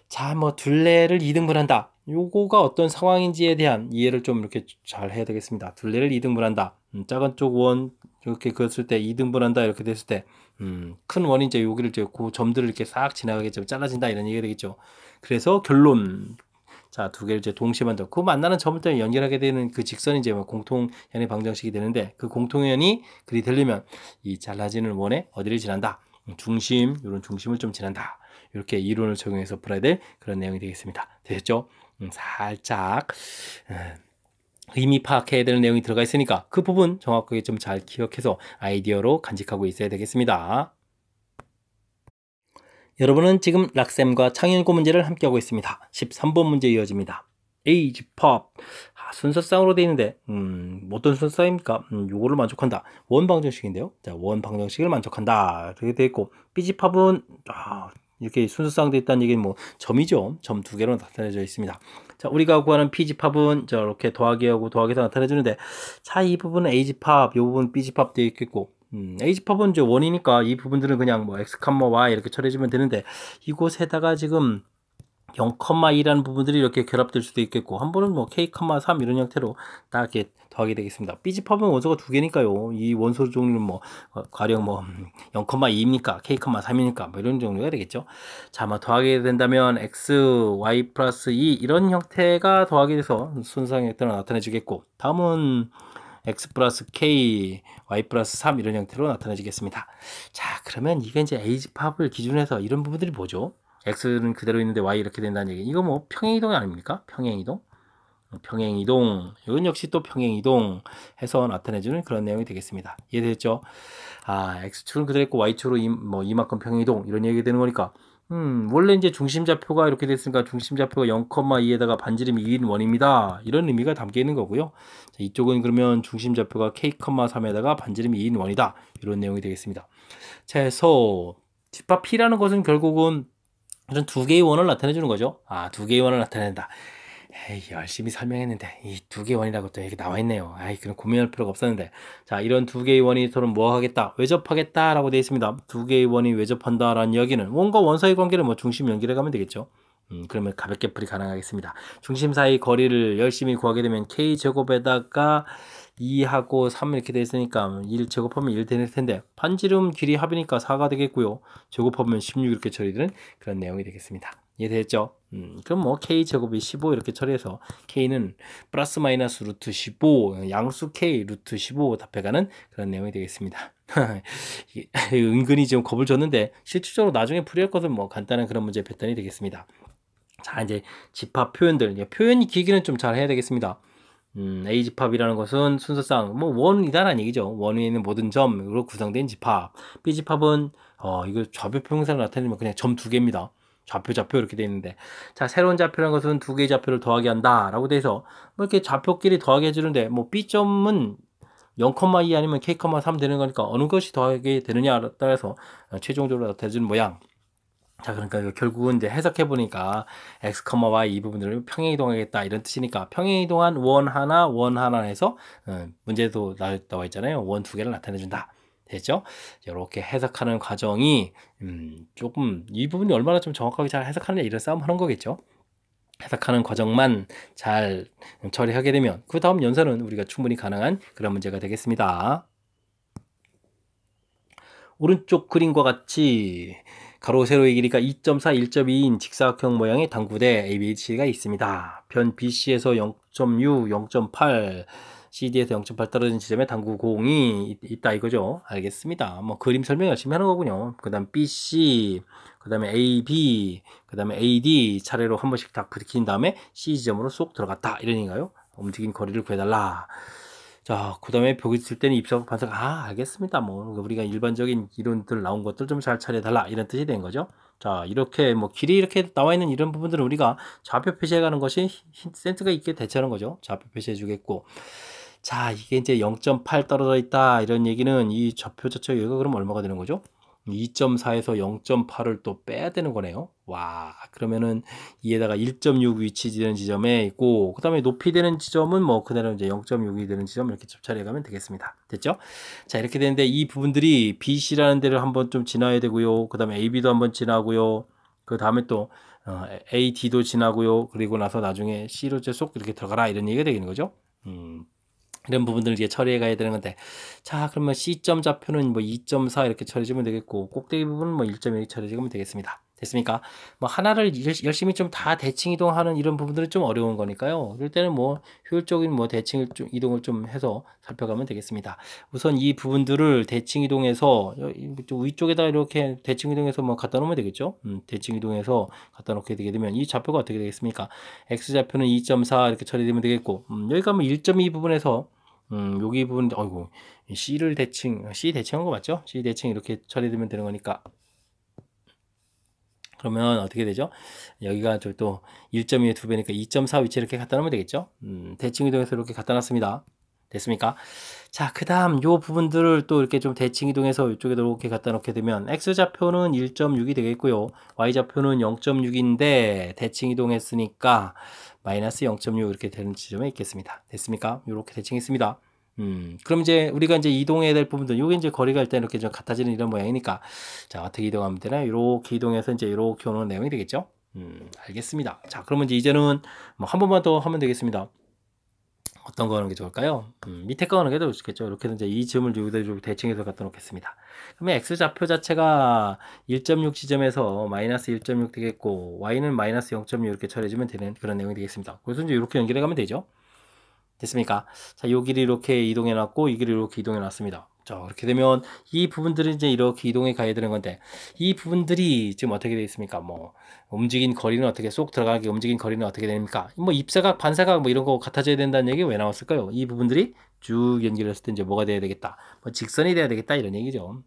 S1: 자, 뭐 둘레를 2등분한다. 요거가 어떤 상황인지에 대한 이해를 좀 이렇게 잘 해야 되겠습니다. 둘레를 2등분한다. 작은 쪽 원 이렇게 그었을 때 2등분한다 이렇게 됐을 때 큰 원이 이제 여기를 이제 그 점들을 이렇게 싹 지나가게 좀 잘라진다 이런 얘기가 되겠죠. 그래서 결론 자, 두 개를 이제 동시에 만들고 그 만나는 점을 또 연결하게 되는 그 직선이 이제 뭐 공통현의 방정식이 되는데 그 공통현이 그리 되려면 이 잘라지는 원에 어디를 지난다. 중심, 이런 중심을 좀 지난다. 이렇게 이론을 적용해서 풀어야 될 그런 내용이 되겠습니다. 되셨죠? 살짝 의미 파악해야 되는 내용이 들어가 있으니까 그 부분 정확하게 좀 잘 기억해서 아이디어로 간직하고 있어야 되겠습니다. 여러분은 지금 락쌤과 창현고 문제를 함께하고 있습니다. 13번 문제 이어집니다. A 집합. 순서쌍으로 되어 있는데 어떤 순서쌍입니까? 요거를 만족한다. 원 방정식인데요. 자, 원 방정식을 만족한다. 이렇게 되어 있고 B 집합은 이렇게 순서쌍 되어 있다는 얘기는 뭐 점이죠. 점 두 개로 나타내져 있습니다. 자, 우리가 구하는 P 집합은 저렇게 더하기하고 더하기에서 나타내주는데, 자, 이 부분은 A 집합, 이 부분 B 집합 되어 있겠고, A 집합은 이제 원이니까 이 부분들은 그냥 뭐 x, y 이렇게 처리해주면 되는데, 이곳에다가 지금 0,2라는 부분들이 이렇게 결합될 수도 있겠고, 한 번은 뭐 k, 3 이런 형태로 딱 이렇게 더하게 되겠습니다. B 집합은 원소가 두 개니까요. 이 원소 종류는 뭐 가령 뭐 0,2입니까? k, 3이니까 뭐 이런 종류가 되겠죠. 자, 뭐 더하게 된다면 x, y 플러스 2 이런 형태가 더하게 돼서 순서상 형태로 나타내 주겠고, 다음은 x 플러스 k, y 플러스 3 이런 형태로 나타내지겠습니다. 자, 그러면 이게 이제 A 집합을 기준으로 해서 이런 부분들이 뭐죠? x는 그대로 있는데 y 이렇게 된다는 얘기. 이거 뭐 평행이동 아닙니까? 평행이동. 평행이동. 이건 역시 또 평행이동 해서 나타내주는 그런 내용이 되겠습니다. 이해됐죠? x축은 그대로 있고 y축으로 이만큼 평행이동 이런 얘기가 되는 거니까 원래 이제 중심좌표가 이렇게 됐으니까 중심좌표가 0,2에다가 반지름이 2인 원입니다. 이런 의미가 담겨 있는 거고요. 자, 이쪽은 그러면 중심좌표가 k,3에다가 반지름이 2인 원이다. 이런 내용이 되겠습니다. 자, 해서 집합 P라는 것은 결국은 이런 두 개의 원을 나타내 주는 거죠. 두 개의 원을 나타낸다. 에이, 열심히 설명했는데 이 두 개의 원이라고 또 이렇게 나와 있네요. 그럼 고민할 필요가 없었는데. 자, 이런 두 개의 원이 서로 뭐 하겠다? 외접하겠다라고 되어 있습니다. 두 개의 원이 외접한다라는 이야기는 원과 원 사이 관계를 뭐 중심 연결해 가면 되겠죠. 그러면 가볍게 풀이 가능하겠습니다. 중심 사이 거리를 열심히 구하게 되면 k제곱에다가 2하고 3 이렇게 되어 있으니까 1 제곱하면 1 되는 텐데, 반지름 길이 합이니까 4가 되겠고요. 제곱하면 16 이렇게 처리되는 그런 내용이 되겠습니다. 이해됐죠? 그럼 뭐 k제곱이 15 이렇게 처리해서 k는 플러스 마이너스 루트 15 양수 k 루트 15 답해가는 그런 내용이 되겠습니다. 은근히 지금 겁을 줬는데 실질적으로 나중에 풀이할 것은 뭐 간단한 그런 문제 패턴이 되겠습니다. 자, 이제 집합 표현들, 표현 기기는 좀 잘 해야 되겠습니다. A 집합이라는 것은 순서상 뭐 원이다라는 얘기죠. 원 위에 있는 모든 점으로 구성된 집합. B 집합은 이거 좌표 평행선을 나타내면 그냥 점 두 개입니다. 좌표 이렇게 되어 있는데, 자, 새로운 좌표라는 것은 두 개의 좌표를 더하게 한다라고 돼서 뭐 이렇게 좌표끼리 더하게 해주는데, 뭐 B점은 0,2 아니면 k,3 되는 거니까 어느 것이 더하게 되느냐에 따라서 최종적으로 나타내주는 모양. 자, 그러니까 결국은 이제 해석해 보니까 x, y 이 부분들을 평행이동하겠다 이런 뜻이니까, 평행이동한 원 하나 해서 문제도 나와 있잖아요. 원 두 개를 나타내 준다. 됐죠? 이렇게 해석하는 과정이 조금 이 부분이 얼마나 좀 정확하게 잘 해석하느냐 이런 싸움 하는 거겠죠. 해석하는 과정만 잘 처리하게 되면 그 다음 연산은 우리가 충분히 가능한 그런 문제가 되겠습니다. 오른쪽 그림과 같이 가로 세로의 길이가 2.4, 1.2인 직사각형 모양의 당구대 ABC가 있습니다. 변 BC에서 0.6, 0.8, CD에서 0.8 떨어진 지점에 당구공이 있다 이거죠. 알겠습니다. 뭐 그림 설명 열심히 하는 거군요. 그 다음 BC, 그 다음에 AB, 그 다음에 AD 차례로 한 번씩 다 부딪힌 다음에 C 지점으로 쏙 들어갔다 이런 얘기인가요? 움직인 거리를 구해달라. 자, 그 다음에 벽이 있을 때는 입석, 반석, 알겠습니다. 뭐, 우리가 일반적인 이론들 나온 것들 좀 잘 차려달라. 이런 뜻이 된 거죠. 자, 이렇게 뭐, 길이 이렇게 나와 있는 이런 부분들을 우리가 좌표 표시해 가는 것이 센스가 있게 대처하는 거죠. 좌표 표시해 주겠고. 자, 이게 이제 0.8 떨어져 있다. 이런 얘기는 이 좌표 자체가 여기가 그럼 얼마가 되는 거죠? 2.4에서 0.8을 또 빼야 되는 거네요. 와, 그러면은 이에다가 1.6 위치되는 지점에 있고, 그 다음에 높이 되는 지점은 뭐 그대로 이제 0.6이 되는 지점 이렇게 접차해 가면 되겠습니다. 됐죠? 자, 이렇게 되는데 이 부분들이 BC라는 데를 한번 좀 지나야 되고요. 그 다음에 AB도 한번 지나고요. 그 다음에 또 AD도 지나고요. 그리고 나서 나중에 C로 쏙 이렇게 들어가라 이런 얘기가 되는 거죠. 이런 부분들을 이제 처리해 가야 되는 건데, 자, 그러면 C점 좌표는 뭐 2.4 이렇게 처리해주면 되겠고, 꼭대기 부분은 뭐 1.1 처리해주면 되겠습니다. 됐습니까? 뭐 하나를 열심히 좀 다 대칭 이동하는 이런 부분들은 좀 어려운 거니까요. 이럴 때는 뭐 효율적인 뭐 대칭 이동을 좀 해서 살펴가면 되겠습니다. 우선 이 부분들을 대칭 이동해서 위쪽에다 이렇게 대칭 이동해서 뭐 갖다 놓으면 되겠죠. 대칭 이동해서 갖다 놓게 되게 되면 이 좌표가 어떻게 되겠습니까? X 좌표는 2.4 이렇게 처리되면 되겠고, 여기 가면 1.2 부분에서 여기 부분, 어이구, C를 대칭, C 대칭한 거 맞죠? C 대칭 이렇게 처리되면 되는 거니까, 그러면 어떻게 되죠? 여기가 또 1.2의 2배니까 2.4 위치에 이렇게 갖다 놓으면 되겠죠? 대칭 이동해서 이렇게 갖다 놨습니다. 됐습니까? 자, 그 다음 요 부분들을 또 이렇게 좀 대칭 이동해서 이쪽에 이렇게 갖다 놓게 되면 X좌표는 1.6이 되겠고요. Y좌표는 0.6인데 대칭 이동했으니까 마이너스 0.6 이렇게 되는 지점에 있겠습니다. 됐습니까? 이렇게 대칭했습니다. 그럼 이제 우리가 이제 이동해야 될 부분들, 요게 이제 거리가 일단 이렇게 좀 같아지는 이런 모양이니까, 자, 어떻게 이동하면 되나요? 이렇게 이동해서 이제 이렇게 오는 내용이 되겠죠? 알겠습니다. 자, 그러면 이제 이제는 뭐 한 번만 더 하면 되겠습니다. 어떤 거 하는 게 좋을까요? 밑에 거 하는 게 더 좋겠죠. 이렇게 이제 이 점을 여기다 대칭해서 갖다 놓겠습니다. 그러면 X좌표 자체가 1.6 지점에서 마이너스 1.6 되겠고, Y는 마이너스 0.6 이렇게 처리해주면 되는 그런 내용이 되겠습니다. 그래서 이제 이렇게 연결해 가면 되죠. 됐습니까? 자, 요 길이 이렇게 이동해 놨고, 이 길이 이렇게 이동해 놨습니다. 자, 그렇게 되면 이 부분들은 이제 이렇게 이동해 가야 되는 건데, 이 부분들이 지금 어떻게 되어 있습니까? 뭐, 움직인 거리는 어떻게 쏙 들어가게 움직인 거리는 어떻게 됩니까? 뭐, 입사각, 반사각 뭐 이런 거 같아져야 된다는 얘기 왜 나왔을까요? 이 부분들이 쭉 연결했을 때 이제 뭐가 돼야 되겠다? 뭐, 직선이 돼야 되겠다. 이런 얘기죠.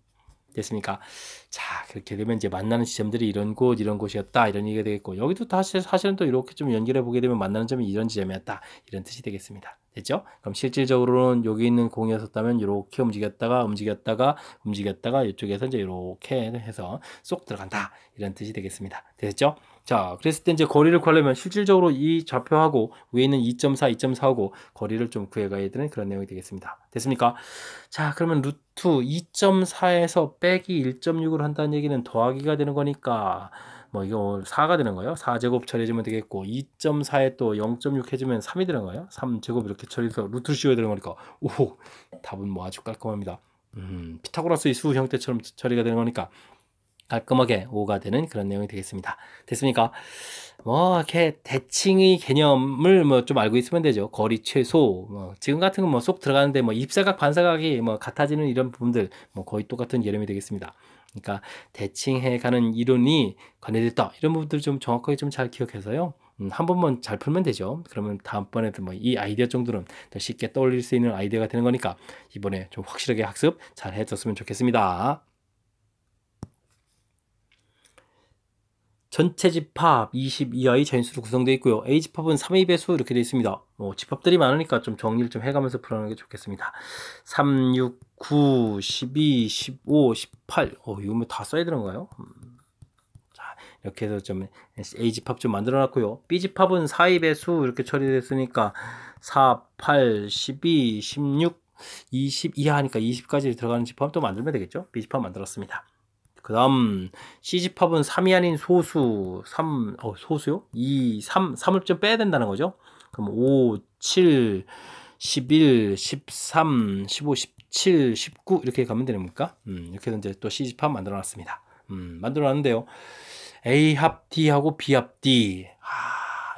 S1: 됐습니까? 자, 그렇게 되면 이제 만나는 지점들이 이런 곳이었다. 이런 얘기가 되겠고, 여기도 다시 사실은 또 이렇게 좀 연결해 보게 되면 만나는 점이 이런 지점이었다. 이런 뜻이 되겠습니다. 됐죠? 그럼 실질적으로는 여기 있는 공이었었다면 이렇게 움직였다가 이쪽에서 이제 이렇게 해서 쏙 들어간다. 이런 뜻이 되겠습니다. 됐죠? 자, 그랬을 때 이제 거리를 구하려면 실질적으로 이 좌표하고 위에 있는 2.4, 2.4하고 거리를 좀 구해가야 되는 그런 내용이 되겠습니다. 됐습니까? 자, 그러면 루트 2.4에서 빼기 1.6을 한다는 얘기는 더하기가 되는 거니까 뭐 이거 4가 되는 거예요. 4제곱 처리해주면 되겠고 2.4에 또 0.6 해주면 3이 되는 거예요. 3제곱 이렇게 처리해서 루트를 씌워야 되는 거니까 오, 답은 뭐 아주 깔끔합니다. 피타고라스의 수 형태처럼 처리가 되는 거니까 깔끔하게 5가 되는 그런 내용이 되겠습니다. 됐습니까? 뭐 이렇게 대칭의 개념을 뭐 좀 알고 있으면 되죠. 거리 최소, 뭐 지금 같은 건 뭐 쏙 들어가는데 뭐 입사각 반사각이 뭐 같아지는 이런 부분들 뭐 거의 똑같은 개념이 되겠습니다. 그러니까 대칭해 가는 이론이 관여됐다 이런 부분들 좀 정확하게 좀 잘 기억해서요. 한 번만 잘 풀면 되죠. 그러면 다음번에도 뭐 이 아이디어 정도는 더 쉽게 떠올릴 수 있는 아이디어가 되는 거니까 이번에 좀 확실하게 학습 잘 해줬으면 좋겠습니다. 전체 집합 20 이하의 자연수로 구성되어 있고요. A 집합은 3의 배수 이렇게 되어 있습니다. 집합들이 많으니까 좀 정리를 좀 해가면서 풀어가는 게 좋겠습니다. 3, 6, 9, 12, 15, 18. 이거 뭐 다 써야 되는 건가요? 자, 이렇게 해서 좀 A 집합 좀 만들어 놨고요. B 집합은 4의 배수 이렇게 처리됐으니까 4, 8, 12, 16, 20 이하니까 20까지 들어가는 집합 또 만들면 되겠죠? B 집합 만들었습니다. 그 다음 C집합은 3이 아닌 소수 3, 소수요? 2, 3을 좀 빼야 된다는 거죠. 그럼 5, 7, 11, 13, 15, 17, 19 이렇게 가면 되는 겁니까? 이렇게 해서 이제 또 C집합 만들어 놨습니다. 만들어 놨는데요. A합 D하고 B합 D.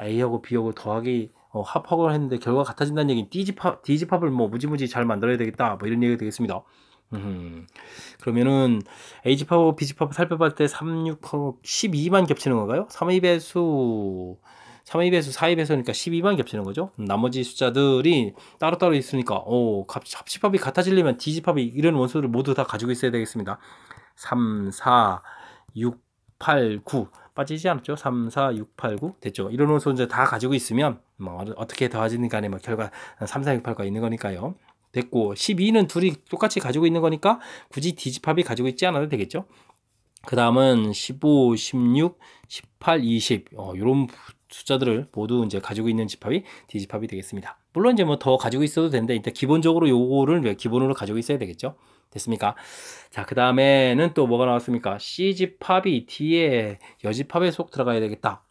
S1: A하고 B하고 더하기 합하고 했는데 결과가 같아진다는 얘기는 D집합을 뭐 무지무지 잘 만들어야 되겠다. 뭐 이런 얘기가 되겠습니다. 그러면은 A집합하고 B집합 살펴볼 때 3, 6하고 12만 겹치는 건가요? 3의 배수, 4의 배수니까 12만 겹치는 거죠. 나머지 숫자들이 따로따로 있으니까 합집합이 같아지려면 D집합이 이런 원소를 모두 다 가지고 있어야 되겠습니다. 3, 4, 6, 8, 9 빠지지 않았죠? 3, 4, 6, 8, 9 됐죠? 이런 원소 이제 다 가지고 있으면 뭐 어떻게 더하지는 간에 뭐 결과 3, 4, 6, 8가 있는 거니까요. 됐고 12는 둘이 똑같이 가지고 있는 거니까 굳이 D집합이 가지고 있지 않아도 되겠죠. 그 다음은 15, 16, 18, 20 이런 숫자들을 모두 이제 가지고 있는 집합이 D집합이 되겠습니다. 물론 이제 뭐 더 가지고 있어도 되는데 일단 기본적으로 요거를 기본으로 가지고 있어야 되겠죠. 됐습니까? 자, 그 다음에는 또 뭐가 나왔습니까? C집합이 D의 여집합에 속 들어가야 되겠다.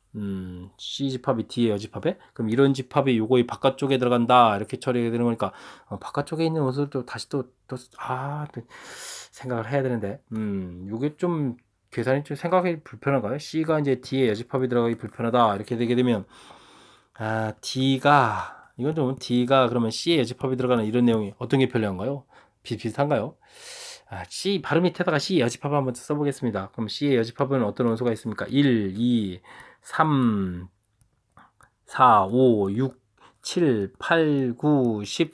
S1: C집합이 D의 여집합에? 그럼 이런 집합이 요거의 바깥쪽에 들어간다. 이렇게 처리해야 되는 거니까, 바깥쪽에 있는 원소를 또 다시 또 생각을 해야 되는데, 요게 좀 계산이 좀 생각이 불편한가요? C가 이제 D의 여집합이 들어가기 불편하다. 이렇게 되게 되면, 이건 좀 D가 그러면 C의 여집합이 들어가는 이런 내용이 어떤 게 편리한가요? 비슷한가요? C 바로 밑에다가 C 여집합 한번 써보겠습니다. 그럼 C의 여집합은 어떤 원소가 있습니까? 1, 2, 3, 4, 5, 6, 7, 8, 9, 10,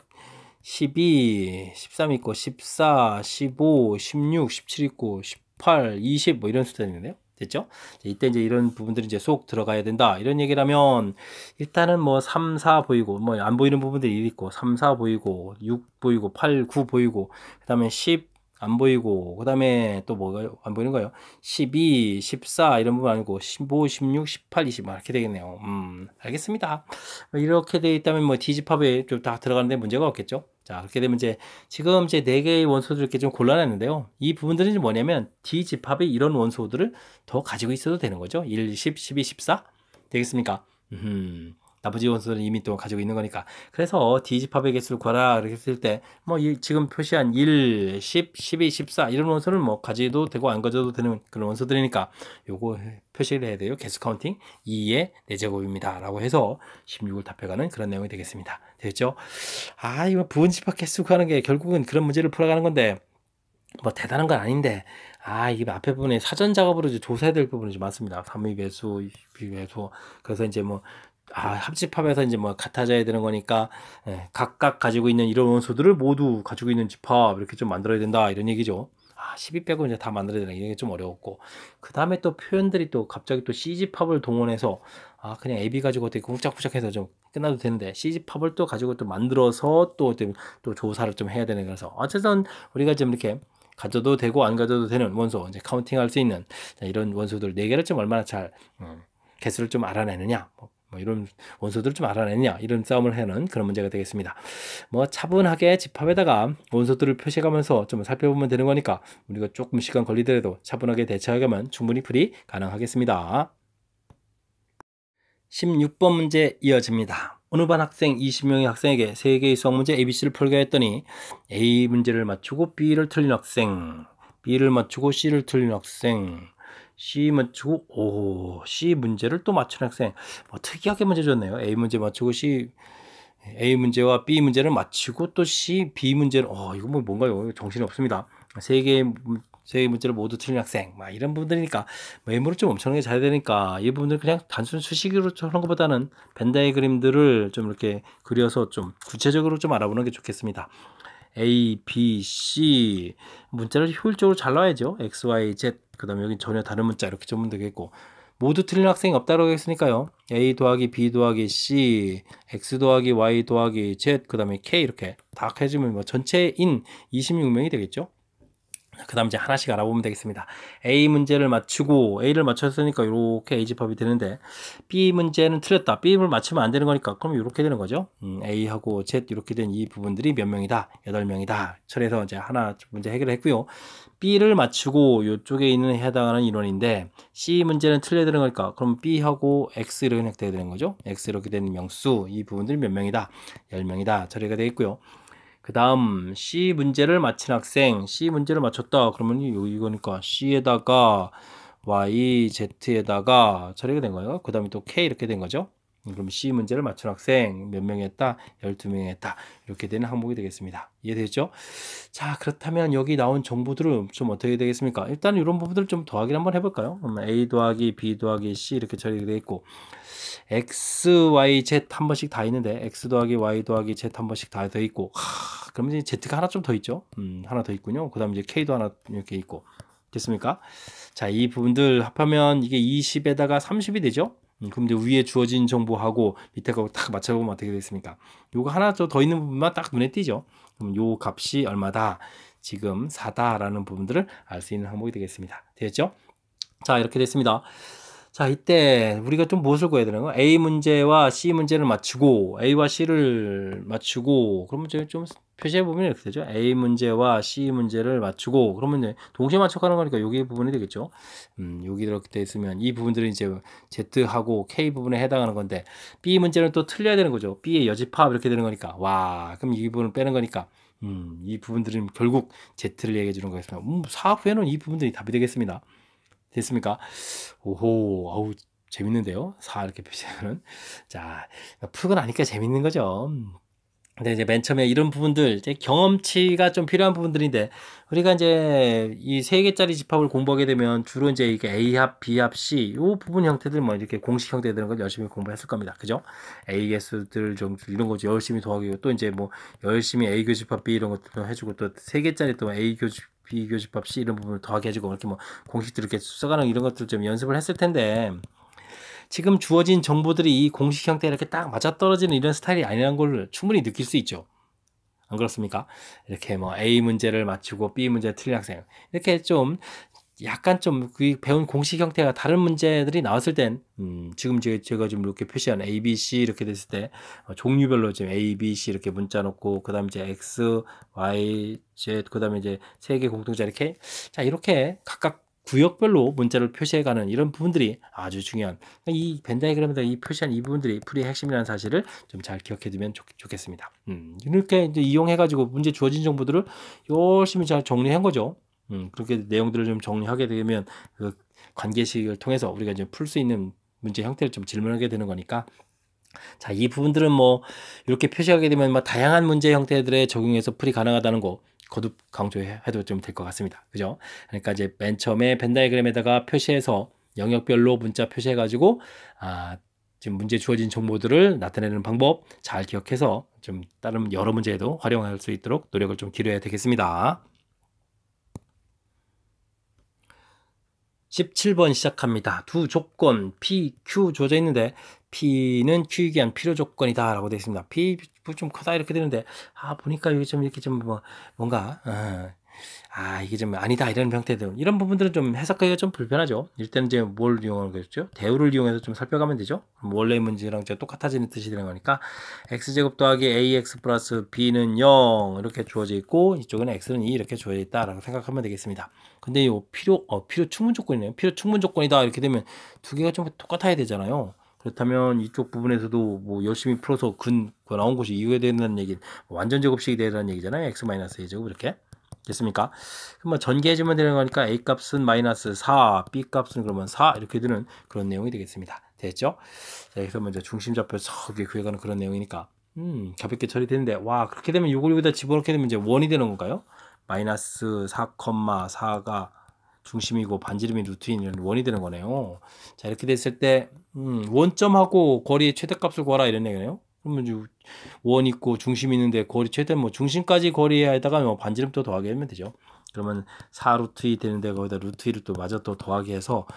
S1: 12, 13 있고 14, 15, 16, 17 있고 18, 20 뭐 이런 숫자 있는데요. 됐죠? 이때 이제 이런 부분들이 이제 쏙 들어가야 된다. 이런 얘기라면 일단은 뭐 3, 4 보이고 뭐 안 보이는 부분들이 있고 3, 4 보이고 6 보이고 8, 9 보이고 그다음에 10 안 보이고 그다음에 또 뭐가 안 보이는 거예요? 12, 14 이런 부분 아니고 15, 16, 18, 20 이렇게 되겠네요. 알겠습니다. 이렇게 돼 있다면 뭐 D집합에 좀 다 들어가는데 문제가 없겠죠? 자, 그렇게 되면 이제 지금 이제 4개의 원소들 이렇게 좀 곤란했는데요. 이 부분들은 뭐냐면 D집합의 이런 원소들을 더 가지고 있어도 되는 거죠. 1, 10, 12, 14 되겠습니까? 나머지 원소들은 이미 또 가지고 있는 거니까. 그래서 D집합의 개수를 구하라 이렇게 했을 때 뭐 지금 표시한 1, 10, 12, 14 이런 원소는 뭐 가져도 되고 안 가져도 되는 그런 원소들이니까 요거 표시를 해야 돼요. 개수 카운팅 2의 4제곱입니다. 라고 해서 16을 답해가는 그런 내용이 되겠습니다. 됐죠? 이거 부분집합 개수 구하는 게 결국은 그런 문제를 풀어가는 건데 뭐 대단한 건 아닌데 이게 앞에 부분에 사전 작업으로 이제 조사해야 될 부분이 좀 많습니다. 3의 배수, 비배수. 그래서 이제 뭐 합집합에서 이제 뭐 같아져야 되는 거니까 각각 가지고 있는 이런 원소들을 모두 가지고 있는 집합 이렇게 좀 만들어야 된다 이런 얘기죠. 12 빼고 이제 다 만들어야 되는 게 좀 어려웠고 그 다음에 또 표현들이 또 갑자기 또 C집합을 동원해서 그냥 AB 가지고 어떻게 쿵짝쿵짝해서 좀 끝나도 되는데 C집합을 또 가지고 또 만들어서 또 조사를 좀 해야 되는 거라서 어쨌든 우리가 좀 이렇게 가져도 되고 안 가져도 되는 원소 이제 카운팅할 수 있는 이런 원소들 4개를 좀 얼마나 잘 개수를 좀 알아내느냐 뭐 이런 원소들을 좀 알아내느냐 이런 싸움을 하는 그런 문제가 되겠습니다. 뭐 차분하게 집합에다가 원소들을 표시해가면서 좀 살펴보면 되는 거니까 우리가 조금 시간 걸리더라도 차분하게 대처하면 충분히 풀이 가능하겠습니다. 16번 문제 이어집니다. 어느 반 학생 20명의 학생에게 3개의 수학 문제 ABC를 풀게 했더니 A 문제를 맞추고 B를 틀린 학생, B를 맞추고 C를 틀린 학생, C 맞추고 C 문제를 또 맞춘 학생. 특이하게 문제 줬네요. A 문제 맞추고 A 문제와 B 문제를 맞추고 또 B 문제를 이거 뭔가요? 정신이 없습니다. 세 개의 문제를 모두 틀린 학생 이런 분들이니까 메모를 좀 엄청나게 잘해야 되니까 이 부분들 그냥 단순 수식으로 하는 것보다는 벤 다이그램들을 좀 이렇게 그려서 좀 구체적으로 좀 알아보는 게 좋겠습니다. A, B, C 문자를 효율적으로 잘 나와야죠. X, Y, Z 그 다음에 여기 전혀 다른 문자 이렇게 적으면 되겠고 모두 틀린 학생이 없다고 했으니까요. A 더하기 B 더하기 C, X 더하기 Y 더하기 Z, 그 다음에 K 이렇게 다 해주면 뭐 전체인 26명이 되겠죠. 그 다음 이제 하나씩 알아보면 되겠습니다. A 문제를 맞추고 A를 맞췄으니까 이렇게 A집합이 되는데 B 문제는 틀렸다. B를 맞추면 안 되는 거니까 그럼 이렇게 되는 거죠. A하고 Z 이렇게 된 이 부분들이 몇 명이다? 8명이다. 처리해서 이제 하나 문제 해결을 했고요. B를 맞추고 이쪽에 있는 해당하는 인원인데 C 문제는 틀려야 되는 거니까 그럼 B하고 X 이렇게 돼야 되는 거죠. X 이렇게 되는 명수 이 부분들이 몇 명이다? 10명이다. 처리가 되겠고요. 그 다음 C 문제를 맞힌 학생 C 문제를 맞췄다 그러면 이거니까 C에다가 Y, Z에다가 처리가 된 거예요. 그 다음에 또 K 이렇게 된 거죠. 그럼 C 문제를 맞춘 학생 몇 명이 했다? 12명이 했다. 이렇게 되는 항목이 되겠습니다. 이해되죠? 자, 그렇다면 여기 나온 정보들은 좀 어떻게 되겠습니까? 일단 이런 부분들을 좀 더하기를 한번 해볼까요? A 더하기 B 더하기 C 이렇게 처리가 되어 있고 X, Y, Z 한 번씩 다 있는데 X 더하기 Y 더하기 Z 한 번씩 다 더 있고 그러면 이제 Z가 하나 좀 더 있죠. 하나 더 있군요. 그 다음 이제 K도 하나 이렇게 있고 됐습니까? 자, 이 부분들 합하면 이게 20에다가 30이 되죠. 그럼 이제 위에 주어진 정보하고 밑에 거 딱 맞춰보면 어떻게 되겠습니까? 요거 하나 더 있는 부분만 딱 눈에 띄죠. 그럼 요 값이 얼마다? 지금 4다라는 부분들을 알 수 있는 항목이 되겠습니다. 되겠죠? 자, 이렇게 됐습니다. 자, 이때 우리가 좀 무엇을 구해야 되는 거야? A 문제와 C 문제를 맞추고 A와 C를 맞추고 그러면 좀 표시해 보면 이렇게 되죠. A 문제와 C 문제를 맞추고 그러면 이제 동시에 맞춰가는 거니까 여기 부분이 되겠죠. 여기 이렇게 돼 있으면 이 부분들은 이제 Z하고 K 부분에 해당하는 건데 B 문제는 또 틀려야 되는 거죠. B의 여집합 이렇게 되는 거니까 그럼 이 부분을 빼는 거니까 이 부분들은 결국 Z를 얘기해 주는 거겠습니다. 사학 후에는 이 부분들이 답이 되겠습니다. 됐습니까? 오호, 재밌는데요? 4 이렇게 표시하면. 자, 풀고 나니까 재밌는 거죠. 근데 이제 맨 처음에 이런 부분들, 이제 경험치가 좀 필요한 부분들인데, 우리가 이제 이 세 개짜리 집합을 공부하게 되면 주로 이제 이게 A합, B합, C, 요 부분 형태들 뭐 이렇게 공식 형태들은 걸 열심히 공부했을 겁니다. 그죠? A 개수들 좀 이런 거 열심히 더하고 또 이제 뭐 열심히 A 교집합 B 이런 것도 해주고 또 세 개짜리 또 A 교집 B 교집합 C 이런 부분을 더하게 해주고 이렇게 뭐 공식들 이렇게 써가는 이런 것들 좀 연습을 했을 텐데, 지금 주어진 정보들이 이 공식 형태에 이렇게 딱 맞아떨어지는 이런 스타일이 아니라는 걸 충분히 느낄 수 있죠. 안 그렇습니까? 이렇게 뭐 A 문제를 맞추고 B 문제 틀린 학생, 이렇게 좀 약간 좀 그 배운 공식 형태가 다른 문제들이 나왔을 땐 지금 제가 지금 이렇게 표시한 A, B, C 이렇게 됐을 때 종류별로 지금 A, B, C 이렇게 문자 놓고 그다음에 이제 X, Y, Z 그다음에 이제 세 개 공통자 이렇게, 자 이렇게 각각 구역별로 문자를 표시해가는 이런 부분들이 아주 중요한, 이 벤 다이그램에다 이 표시한 이 부분들이 풀이의 핵심이라는 사실을 좀 잘 기억해 두면 좋겠습니다. 이렇게 이제 이용해가지고 문제 주어진 정보들을 열심히 잘 정리한 거죠. 그렇게 내용들을 좀 정리하게 되면 그 관계식을 통해서 우리가 이제 풀 수 있는 문제 형태를 좀 질문하게 되는 거니까, 자, 이 부분들은 뭐 이렇게 표시하게 되면 뭐 다양한 문제 형태들에 적용해서 풀이 가능하다는 거 거듭 강조해도 좀 될 것 같습니다. 그죠? 그러니까 이제 맨 처음에 벤 다이그램에다가 표시해서 영역별로 문자 표시해가지고 지금 문제 주어진 정보들을 나타내는 방법 잘 기억해서 좀 다른 여러 문제에도 활용할 수 있도록 노력을 좀 기울여야 되겠습니다. 17번 시작합니다. 두 조건 P, Q 주어져 있는데 P는 Q이기 위한 필요 조건이다 라고 되어 있습니다. P 좀 크다 이렇게 되는데 보니까 이게 좀 이렇게 좀 뭔가 이게 좀 아니다 이런 형태들, 이런 부분들은 좀 해석하기가 좀 불편하죠. 일단은 이제 뭘 이용하는 거죠? 대우를 이용해서 좀 살펴가면 되죠. 원래 문제랑 똑같아지는 뜻이 되는 거니까 x제곱 더하기 ax 플러스 b는 0 이렇게 주어져 있고 이쪽은 x는 2 이렇게 주어져 있다라고 생각하면 되겠습니다. 근데 이 필요 충분 조건이네요. 필요 충분 조건이다 이렇게 되면 두 개가 좀 똑같아야 되잖아요. 그렇다면 이쪽 부분에서도 뭐 열심히 풀어서 나온 곳이 이유가 된다는 얘기, 완전 제곱식이 되는 얘기잖아요. x 마이너스 a 제곱 이렇게 됐습니까? 그럼 전개해주면 되는 거니까 a 값은 마이너스 4, b 값은 그러면 4 이렇게 되는 그런 내용이 되겠습니다. 됐죠? 자, 여기서 먼저 중심좌표 석에 구해가는 그런 내용이니까 가볍게 처리되는데, 와 그렇게 되면 이걸 여기다 집어넣게 되면 이제 원이 되는 건가요? 마이너스 4,4가 중심이고 반지름이 루트인 원이 되는 거네요. 자 이렇게 됐을 때 원점하고 거리의 최대값을 구하라 이런 얘기네요. 그러면 이제 원 있고 중심 있는데 거리 최대 뭐 중심까지 거리에다가 뭐 반지름 또 더하게 하면 되죠. 그러면 4루트 2 되는데 거기다 루트 2를 또 마저 또 더하게 해서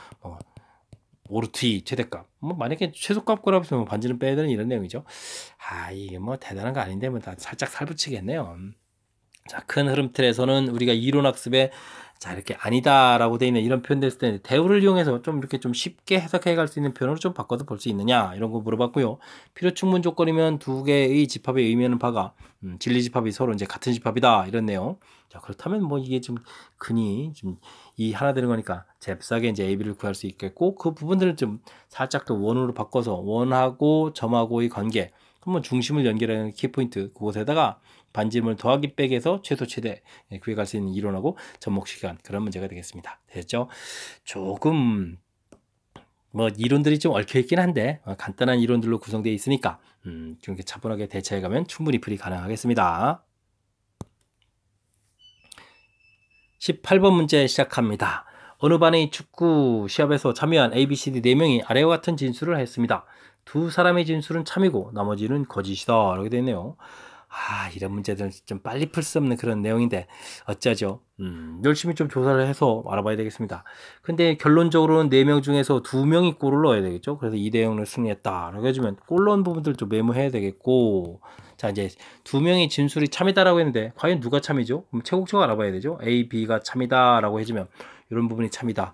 S1: 5루트 2 최대값. 뭐 만약에 최소값 구하면 뭐 반지름 빼야 되는 이런 내용이죠. 이게 뭐 대단한 거 아닌데 뭐 다 살짝 살붙이겠네요. 자, 큰 흐름 틀에서는 우리가 이론학습에 자 이렇게 아니다라고 되어 있는 이런 표현 됐을 때 대우를 이용해서 좀 이렇게 좀 쉽게 해석해 갈 수 있는 표현으로 좀 바꿔서 볼 수 있느냐 이런 거 물어봤고요. 필요 충분 조건이면 두 개의 집합의 의미하는 바가 진리 집합이 서로 이제 같은 집합이다 이런 내용. 자 그렇다면 뭐 이게 좀 근이 좀 이 하나 되는 거니까 잽싸게 이제 AB를 구할 수 있겠고, 그 부분들을 좀 살짝 더 원으로 바꿔서 원하고 점하고의 관계, 그러면 중심을 연결하는 키포인트 그곳에다가 반지름을 더하기 빼기해서 최소 최대 구해갈 수 있는 이론하고 접목 시간, 그런 문제가 되겠습니다. 됐죠? 조금 뭐 이론들이 좀 얽혀 있긴 한데 간단한 이론들로 구성되어 있으니까 좀 이렇게 차분하게 대처해 가면 충분히 풀이 가능하겠습니다. 18번 문제 시작합니다. 어느 반의 축구 시합에서 참여한 ABCD 4명이 아래와 같은 진술을 했습니다. 두 사람의 진술은 참이고 나머지는 거짓이다 이렇게 되어 있네요. 이런 문제들은 좀 빨리 풀 수 없는 그런 내용인데 어쩌죠? 열심히 좀 조사를 해서 알아봐야 되겠습니다. 근데 결론적으로는 4명 중에서 2명이 골을 넣어야 되겠죠? 그래서 2대0을 승리했다 라고 해주면 골 넣은 부분들 좀 메모해야 되겠고, 자 이제 2명이 진술이 참이다라고 했는데 과연 누가 참이죠? 그럼 최곡적으로 알아봐야 되죠? A, B가 참이다 라고 해주면 이런 부분이 참이다.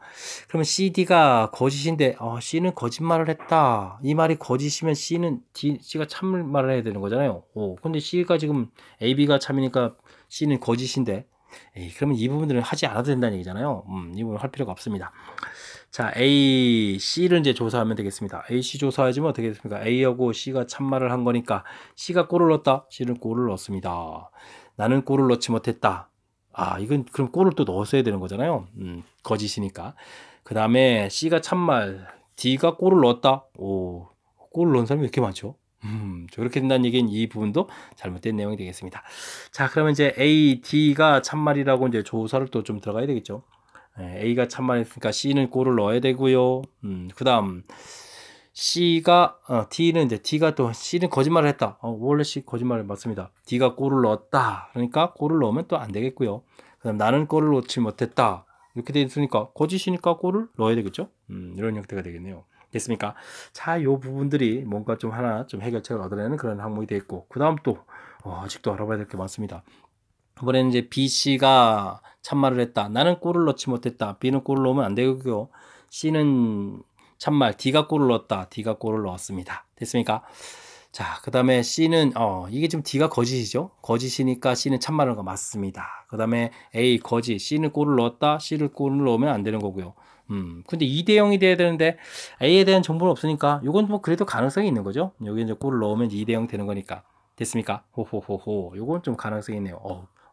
S1: 그러면 C, D가 거짓인데 C는 거짓말을 했다. 이 말이 거짓이면 C가 참말을 해야 되는 거잖아요. 근데 C가 지금 A, B가 참이니까 C는 거짓인데 그러면 이 부분들은 하지 않아도 된다는 얘기잖아요. 이 부분 할 필요가 없습니다. 자, A, C를 이제 조사하면 되겠습니다. A, C 조사해주면 어떻게 됐습니까? A하고 C가 참말을 한 거니까 C가 골을 넣었다. C는 골을 넣었습니다. 나는 골을 넣지 못했다. 이건 그럼 골을 또 넣었어야 되는 거잖아요. 거짓이니까. 그 다음에 C가 참말, D가 골을 넣었다. 골을 넣은 사람이 왜 이렇게 많죠? 저렇게 된다는 얘기는 이 부분도 잘못된 내용이 되겠습니다. 자, 그러면 이제 A, D가 참말이라고 이제 조사를 또 좀 들어가야 되겠죠. A가 참말했으니까 C는 꼴을 넣어야 되고요. 그 다음 C가 D는 이제 D가 또 C는 거짓말을 했다. 원래 C 거짓말을 맞습니다. D가 꼴을 넣었다. 그러니까 꼴을 넣으면 또 안 되겠고요. 그다음 나는 꼴을 넣지 못했다. 이렇게 돼 있으니까 거짓이니까 꼴을 넣어야 되겠죠. 이런 형태가 되겠네요. 됐습니까? 자, 요 부분들이 뭔가 좀 하나 좀 해결책을 얻어내는 그런 항목이 되겠고, 그 다음 또 아직도 알아봐야 될 게 많습니다. 이번에는 이제 B, C가 참말을 했다. 나는 골을 넣지 못했다. B는 골을 넣으면 안 되고요. C는 참말, D가 골을 넣었다. D가 골을 넣었습니다. 됐습니까? 자, 그 다음에 C는, 이게 지금 D가 거짓이죠? 거짓이니까 C는 참말한 거 맞습니다. 그 다음에 A, 거짓. C는 골을 넣었다. C를 골을 넣으면 안 되는 거고요. 근데 2대 0이 돼야 되는데 A에 대한 정보는 없으니까 이건 뭐 그래도 가능성이 있는 거죠? 여기 이제 골을 넣으면 2대 0 되는 거니까. 됐습니까? 호호호호. 요건 좀 가능성이 있네요.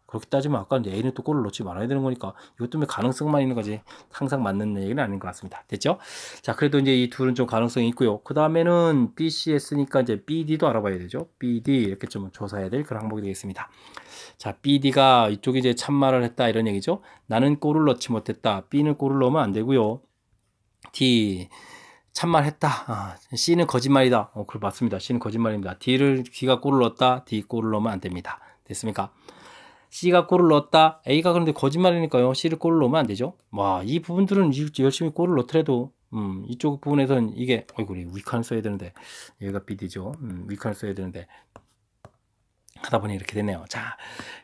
S1: 그렇게 따지면 아까 이제 A는 또 골을 넣지 말아야 되는 거니까 이것 때문에 가능성만 있는 거지 항상 맞는 얘기는 아닌 것 같습니다. 됐죠? 자, 그래도 이제 이 둘은 좀 가능성이 있고요. 그 다음에는 B, C 했으니까 이제 B, D도 알아봐야 되죠. B, D 이렇게 좀 조사해야 될 그런 항목이 되겠습니다. 자, B, D가 이쪽이 이제 참말을 했다 이런 얘기죠. 나는 골을 넣지 못했다. B는 골을 넣으면 안 되고요. D 참말했다. C는 거짓말이다. 그걸 맞습니다. C는 거짓말입니다. D가 골을 넣었다. D 골을 넣으면 안 됩니다. 됐습니까? C가 골을 넣었다. A가 그런데 거짓말이니까요. C를 골을 넣으면 안 되죠. 와, 이 부분들은 열심히 골을 넣더라도 이쪽 부분에서는 이게 위칸을 써야 되는데 여기가 BD죠. 위칸을 써야 되는데 하다 보니 이렇게 됐네요. 자,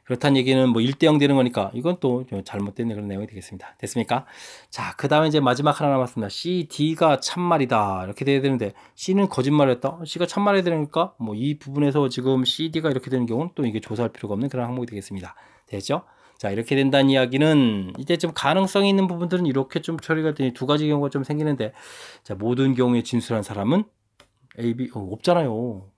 S1: 그렇다는 얘기는 뭐 1대 0 되는 거니까 이건 또 잘못된 그런 내용이 되겠습니다. 됐습니까? 자, 그 다음에 이제 마지막 하나 남았습니다. C, D가 참말이다. 이렇게 돼야 되는데 C는 거짓말을 했다. C가 참말해야 되니까 뭐 이 부분에서 지금 C, D가 이렇게 되는 경우는 또 이게 조사할 필요가 없는 그런 항목이 되겠습니다. 됐죠? 자, 이렇게 된다는 이야기는 이제 좀 가능성이 있는 부분들은 이렇게 좀 처리가 되니 두 가지 경우가 좀 생기는데, 자, 모든 경우에 진술한 사람은 A, B 없잖아요.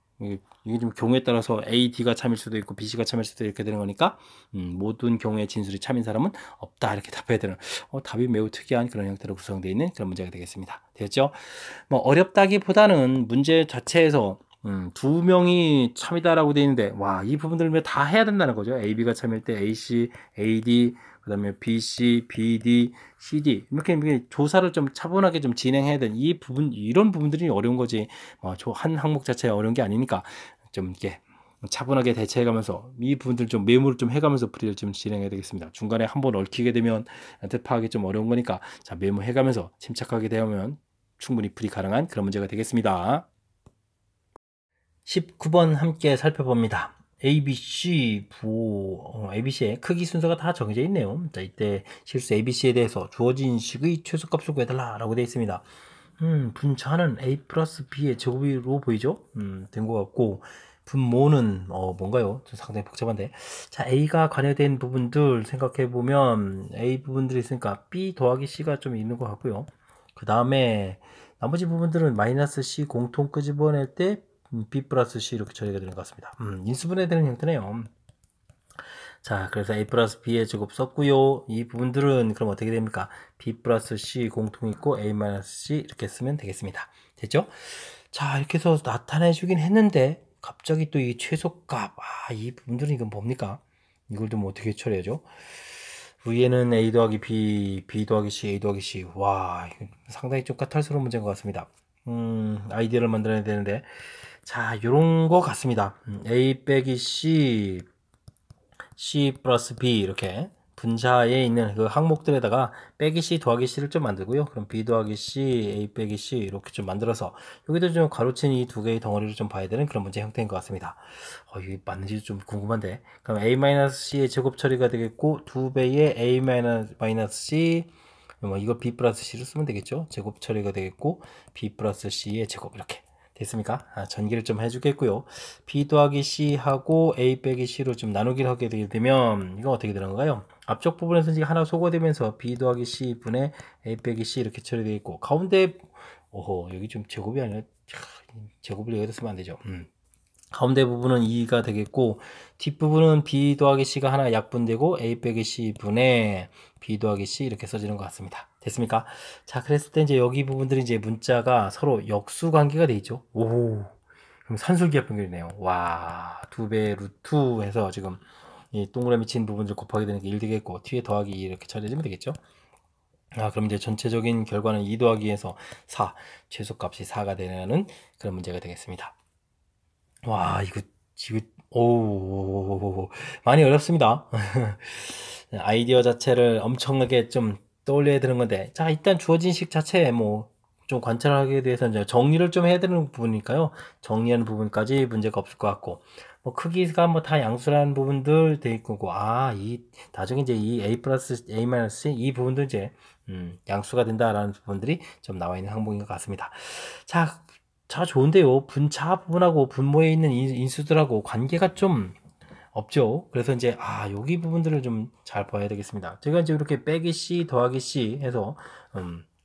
S1: 이게 좀 경우에 따라서 A, D가 참일 수도 있고 B, C가 참일 수도 이렇게 되는 거니까 모든 경우에 진술이 참인 사람은 없다 이렇게 답해야 되는 답이 매우 특이한 그런 형태로 구성되어 있는 그런 문제가 되겠습니다. 됐죠? 뭐 어렵다기보다는 문제 자체에서 두 명이 참이다라고 되어 있는데 와, 이 부분들을 다 해야 된다는 거죠. A, B가 참일 때 A, C, A, D 그 다음에 B, C, B, D, C, D 이렇게 조사를 좀 차분하게 좀 진행해야 되는 이 부분 이런 부분들이 어려운 거지 한 항목 자체가 어려운 게 아니니까 좀 이렇게 차분하게 대처해가면서 이 부분들 좀 메모를 좀 해가면서 풀이를 좀 진행해야 되겠습니다. 중간에 한번 얽히게 되면 파악이 좀 어려운 거니까 자, 메모해가면서 침착하게 되면 충분히 풀이 가능한 그런 문제가 되겠습니다. 19번 함께 살펴봅니다. ABC ABC의 크기 순서가 다 정해져 있네요. 자, 이때 실수 ABC에 대해서 주어진 식의 최소값을 구해달라 라고 되어 있습니다. 분차는 A 플러스 B의 제곱으로 보이죠? 된 것 같고 분모는 뭔가요? 좀 상당히 복잡한데. 자, A가 관여된 부분들 생각해 보면 A 부분들이 있으니까 B 더하기 C가 좀 있는 것 같고요. 그 다음에 나머지 부분들은 마이너스 C 공통 끄집어낼 때 B 플러스 C 이렇게 처리가 되는 것 같습니다. 인수분해되는 형태네요. 자, 그래서 A 플러스 B의 제곱 썼고요. 이 부분들은 그럼 어떻게 됩니까? B 플러스 C 공통 있고 A 마이너스 C 이렇게 쓰면 되겠습니다. 됐죠? 자, 이렇게 해서 나타내 주긴 했는데 갑자기 또 이 최소값 이 부분들은 이건 뭡니까? 이걸 좀 어떻게 처리하죠? 위에는 A 더하기 B, B 더하기 C, A 더하기 C. 와, 상당히 좀 까탈스러운 문제인 것 같습니다. 아이디어를 만들어야 되는데 자, 요런 거 같습니다. A 빼기 C, C 플러스 B 이렇게 분자에 있는 그 항목들에다가 빼기 C 더하기 C를 좀 만들고요. 그럼 B 더하기 C, A 빼기 C 이렇게 좀 만들어서 여기도 좀 가로친 이 두 개의 덩어리를 좀 봐야 되는 그런 문제 형태인 것 같습니다. 이게 맞는지 좀 궁금한데. 그럼 A-C의 제곱 처리가 되겠고 2배의 A-C 이거 B 플러스 C를 쓰면 되겠죠. 제곱 처리가 되겠고 B 플러스 C의 제곱 이렇게 됐습니까? 전기를 좀 해주겠고요. B 더하기 C하고 A 빼기 C로 좀 나누기를 하게 되면 이거 어떻게 되는 건가요? 앞쪽 부분에서 이제 하나 소거되면서 B 더하기 C 분의 A 빼기 C 이렇게 처리되어 있고 가운데 여기 좀 제곱이 아니라 제곱을 여기다 쓰면 안 되죠. 가운데 부분은 2가 되겠고 뒷부분은 B 더하기 C가 하나 약분되고 A 빼기 C 분의 B 더하기 C 이렇게 써지는 것 같습니다. 됐습니까? 자, 그랬을 때 이제 여기 부분들이 이제 문자가 서로 역수 관계가 돼 있죠. 그럼 산술기압 평균이네요. 와, 2배 루트 해서 지금 이 동그라미 친 부분들 곱하게 되는 게 1 되겠고, 뒤에 더하기 2 이렇게 처리해주면 되겠죠? 그럼 이제 전체적인 결과는 2 더하기 2에서 4, 최소값이 4가 되는 그런 문제가 되겠습니다. 와, 오, 많이 어렵습니다. 아이디어 자체를 엄청나게 좀 떠올려야 되는 건데, 자, 일단 주어진 식 자체에 뭐, 좀 관찰하게 돼서 이제 정리를 좀 해야 되는 부분이니까요. 정리하는 부분까지 문제가 없을 것 같고, 뭐, 크기가 뭐 다 양수라는 부분들 돼 있고, 나중에 이제 이 A 플러스 A 마이너스 C, 이 부분도 이제, 양수가 된다라는 부분들이 좀 나와 있는 항목인 것 같습니다. 자, 좋은데요. 분차 부분하고 분모에 있는 인수들하고 관계가 좀 없죠. 그래서 이제 여기 부분들을 좀 잘 봐야 되겠습니다. 제가 이제 이렇게 빼기 C 더하기 C 해서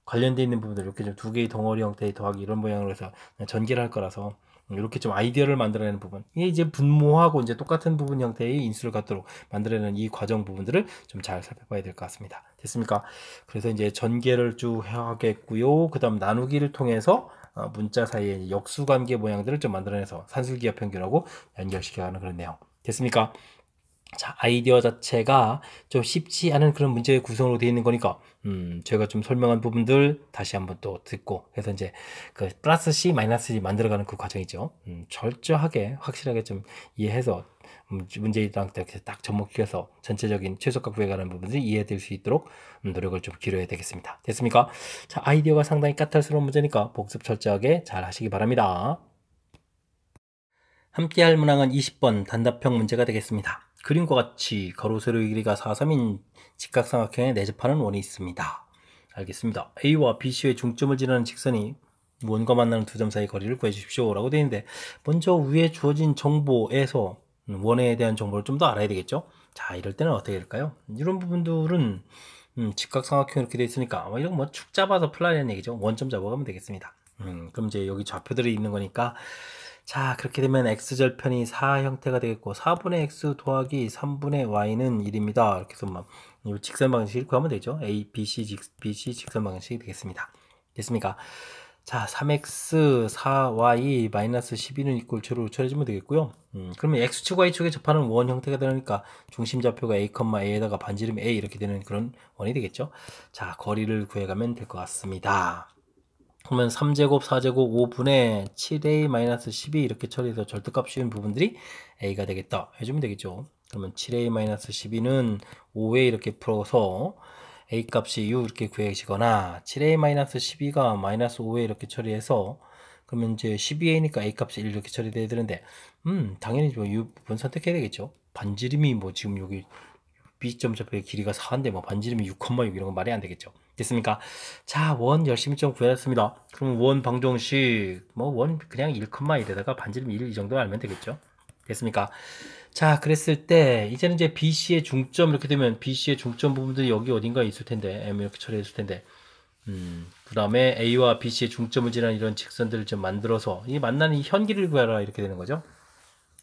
S1: 관련되어 있는 부분들 이렇게 좀 두 개의 덩어리 형태의 더하기 이런 모양으로 해서 전개를 할 거라서 이렇게 좀 아이디어를 만들어내는 부분, 이게 이제 분모하고 이제 똑같은 부분 형태의 인수를 갖도록 만들어내는 이 과정 부분들을 좀 잘 살펴봐야 될 것 같습니다. 됐습니까? 그래서 이제 전개를 쭉 하겠고요. 그 다음 나누기를 통해서 문자 사이의 역수관계 모양들을 좀 만들어내서 산술기압 평균하고 연결시켜가는 그런 내용. 됐습니까? 자, 아이디어 자체가 좀 쉽지 않은 그런 문제의 구성으로 되어 있는 거니까, 제가 좀 설명한 부분들 다시 한번 또 듣고, 해서 이제 그 플러스 C, 마이너스 C 만들어가는 그 과정이죠. 철저하게, 확실하게 좀 이해해서, 문제랑 이렇게 딱 접목해서 전체적인 최소값 구해가는 부분들이 이해될 수 있도록 노력을 좀 기울여야 되겠습니다. 됐습니까? 자, 아이디어가 상당히 까탈스러운 문제니까 복습 철저하게 잘 하시기 바랍니다. 함께할 문항은 20번 단답형 문제가 되겠습니다. 그림과 같이 가로 세로의 길이가 4, 3인 직각삼각형에 내접하는 원이 있습니다. 알겠습니다. A와 BC의 중점을 지나는 직선이 원과 만나는 두 점 사이 거리를 구해주십시오 라고 되어 있는데, 먼저 위에 주어진 정보에서 원에 대한 정보를 좀 더 알아야 되겠죠. 자, 이럴 때는 어떻게 될까요? 이런 부분들은 직각삼각형 이렇게 되어 있으니까 이런 뭐 축 잡아서 풀라는 얘기죠. 원점 잡아가면 되겠습니다. 그럼 이제 여기 좌표들이 있는 거니까, 자, 그렇게 되면 x절편이 4 형태가 되겠고, 4분의 x 더하기 3분의 y는 1입니다. 이렇게 해서 이 직선 방식을 구하면 되죠. a, b, c, BC 직선 방식이 되겠습니다. 됐습니까? 자, 3x, 4y, 마이너스 12는 이꼴초로 처리해주면 되겠고요. 그러면 x축, y축에 접하는 원 형태가 되니까 중심 좌표가 a, a에다가 반지름 a 이렇게 되는 그런 원이 되겠죠. 자, 거리를 구해가면 될 것 같습니다. 그러면 3제곱, 4제곱, 5분의 7a-12 이렇게 처리해서 절대값 쉬운 부분들이 a가 되겠다 해주면 되겠죠. 그러면 7a-12는 5에 이렇게 풀어서 a 값이 6 이렇게 구해지거나, 7a-12가 마이너스 5에 이렇게 처리해서, 그러면 이제 12a니까 a 값이 1 이렇게 처리돼야 되는데, 당연히 뭐 이 부분 선택해야 되겠죠. 반지름이 뭐 지금 여기 B점 좌표의 길이가 4인데 뭐 반지름이 6,6 이런 거 말이 안 되겠죠. 됐습니까? 자, 원 열심히 좀 구해놨습니다. 그럼 원 방정식, 뭐 원 그냥 1,1에다가 반지름 1 이 정도 알면 되겠죠. 됐습니까? 자, 그랬을 때 이제는 이제 BC의 중점 이렇게 되면 BC의 중점 부분들이 여기 어딘가에 있을 텐데, M 이렇게 처리했을 텐데, 그 다음에 A와 BC의 중점을 지나는 이런 직선들을 좀 만들어서 이 만나는 이 현기를 구하라 이렇게 되는 거죠.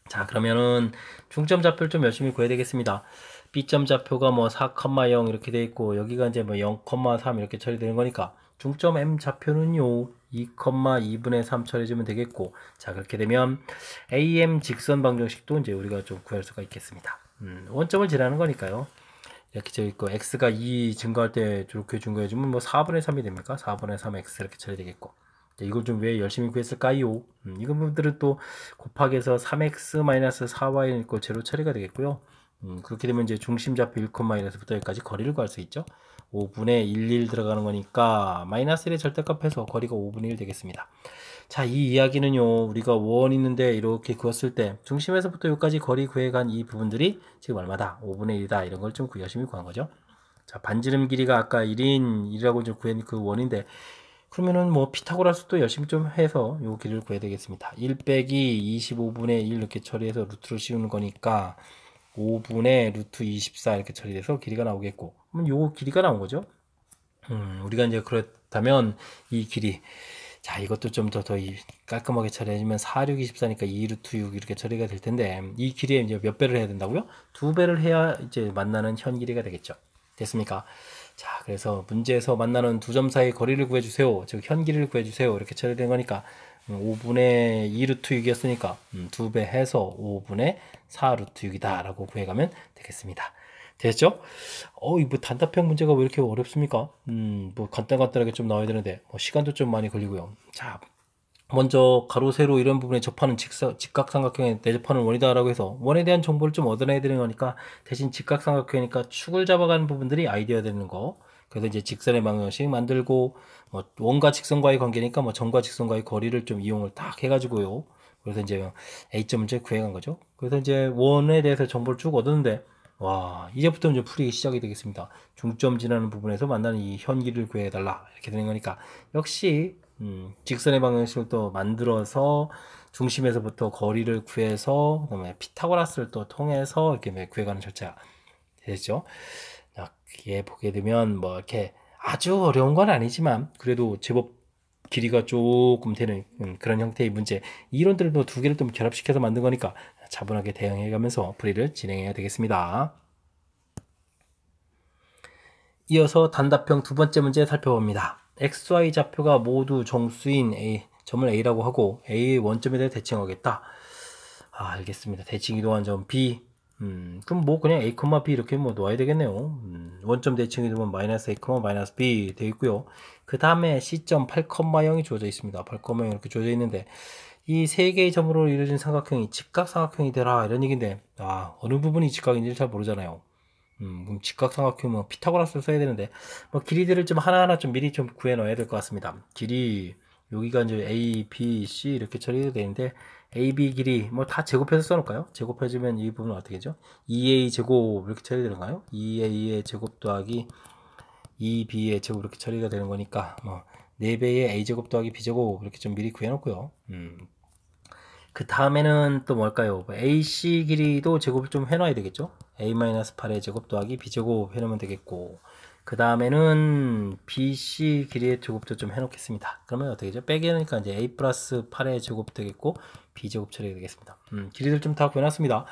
S1: 자, 그러면은 중점 좌표를 좀 열심히 구해야 되겠습니다. B점 좌표가 뭐 4,0 이렇게 돼 있고, 여기가 이제 뭐 0,3 이렇게 처리되는 거니까 중점 M 좌표는요 2,2분의 3 처리해주면 되겠고, 자, 그렇게 되면 AM 직선 방정식도 이제 우리가 좀 구할 수가 있겠습니다. 원점을 지나는 거니까요. 이렇게 져 있고, x가 2 증가할 때 이렇게 증가해주면 뭐 4분의 3이 됩니까? 4분의 3x 이렇게 처리되겠고, 이걸 좀 왜 열심히 구했을까요? 이건 부분들은 또 곱하기해서 3x-4y 있고 제로 처리가 되겠고요. 그렇게 되면 이제 중심 좌표 1,1에서부터 여기까지 거리를 구할 수 있죠. 5분의 11 들어가는 거니까 마이너스 1의 절대값해서 거리가 5분의 1 되겠습니다. 자, 이 이야기는요, 우리가 원 있는데 이렇게 그었을 때 중심에서부터 여기까지 거리 구해간 이 부분들이 지금 얼마다? 5분의 1이다. 이런 걸 좀 열심히 구한 거죠. 자, 반지름 길이가 아까 1이라고 좀 구한 그 원인데, 그러면은 뭐 피타고라스도 열심히 좀 해서 요 길이를 구해야 되겠습니다. 1 빼기 25분의 1 이렇게 처리해서 루트를 씌우는 거니까 5분의 루트 24 이렇게 처리돼서 길이가 나오겠고, 그러면 요 길이가 나온 거죠. 우리가 이제 그렇다면 이 길이, 자, 이것도 좀 더 깔끔하게 처리해주면 4, 6, 24니까 2 루트 6 이렇게 처리가 될 텐데, 이 길이에 이제 몇 배를 해야 된다고요? 2배를 해야 이제 만나는 현 길이가 되겠죠. 됐습니까? 자, 그래서 문제에서 만나는 두 점 사이 거리를 구해주세요. 즉 현 길이를 구해주세요. 이렇게 처리된 거니까 5분의 2 루트 6이었으니까 2배 해서 5분의 4 루트 6이다 라고 구해가면 되겠습니다. 됐죠? 이뭐 단답형 문제가 왜 이렇게 어렵습니까? 뭐 간단하게 좀 나와야 되는데 뭐 시간도 좀 많이 걸리고요. 자, 먼저 가로 세로 이런 부분에 접하는 직각삼각형에 내접하는 원이다라고 해서 원에 대한 정보를 좀 얻어내야 되는 거니까 대신 직각삼각형이니까 축을 잡아가는 부분들이 아이디어가 되는 거. 그래서 이제 직선의 방정식 만들고 뭐 원과 직선과의 관계니까 뭐 점과 직선과의 거리를 좀 이용을 딱 해가지고요. 그래서 이제 A점을 이제 구해간 거죠. 그래서 이제 원에 대해서 정보를 쭉 얻었는데 와 이제부터 이제 풀이가 시작이 되겠습니다. 중점 지나는 부분에서 만나는 이 현기를 구해달라 이렇게 되는 거니까 역시 직선의 방정식을 또 만들어서 중심에서부터 거리를 구해서 그다음에 피타고라스를 또 통해서 이렇게 구해가는 절차가 되죠. 이렇게 보게 되면 뭐 이렇게 아주 어려운 건 아니지만 그래도 제법 길이가 조금 되는 그런 형태의 문제 이론들도 두 개를 좀 결합시켜서 만든 거니까 차분하게 대응해가면서 풀이를 진행해야 되겠습니다. 이어서 단답형 두 번째 문제 살펴봅니다. XY 좌표가 모두 정수인 A, 점을 A라고 하고 A의 원점에 대해 대칭하겠다. 알겠습니다. 대칭 이동한 점 B. 그럼 뭐 그냥 A, B 이렇게 뭐 놓아야 되겠네요. 원점 대칭 이동은 마이너스 A, 마이너스 B 되어 있고요. 그 다음에 C점 8,0이 주어져 있습니다. 8,0 이렇게 주어져 있는데 이 세 개의 점으로 이루어진 삼각형이 직각삼각형이 되라 이런 얘기인데 어느 부분이 직각인지 잘 모르잖아요. 그럼 직각삼각형은 피타고라스를 써야 되는데 뭐 길이들을 좀 하나하나 좀 미리 좀 구해 넣어야 될 것 같습니다. 길이 여기가 이제 A, B, C 이렇게 처리가 되는데 A, B 길이 뭐 다 제곱해서 써놓을까요? 제곱해주면 이 부분은 어떻게 되죠? 2A 제곱 이렇게 처리되는가요? 2A의 제곱 더하기 2B의 제곱 이렇게 처리가 되는 거니까 뭐 4배의 A 제곱 더하기 B 제곱 이렇게 좀 미리 구해놓고요. 그 다음에는 또 뭘까요? AC 길이도 제곱을 좀 해놔야 되겠죠? A-8의 제곱 더하기 B제곱 해놓으면 되겠고 그 다음에는 BC 길이의 제곱도 좀 해놓겠습니다. 그러면 어떻게 되죠? 빼기 하니까 이제 A 플러스 8의 제곱 되겠고 B제곱 처리가 되겠습니다. 길이들 좀 다 구해놨습니다.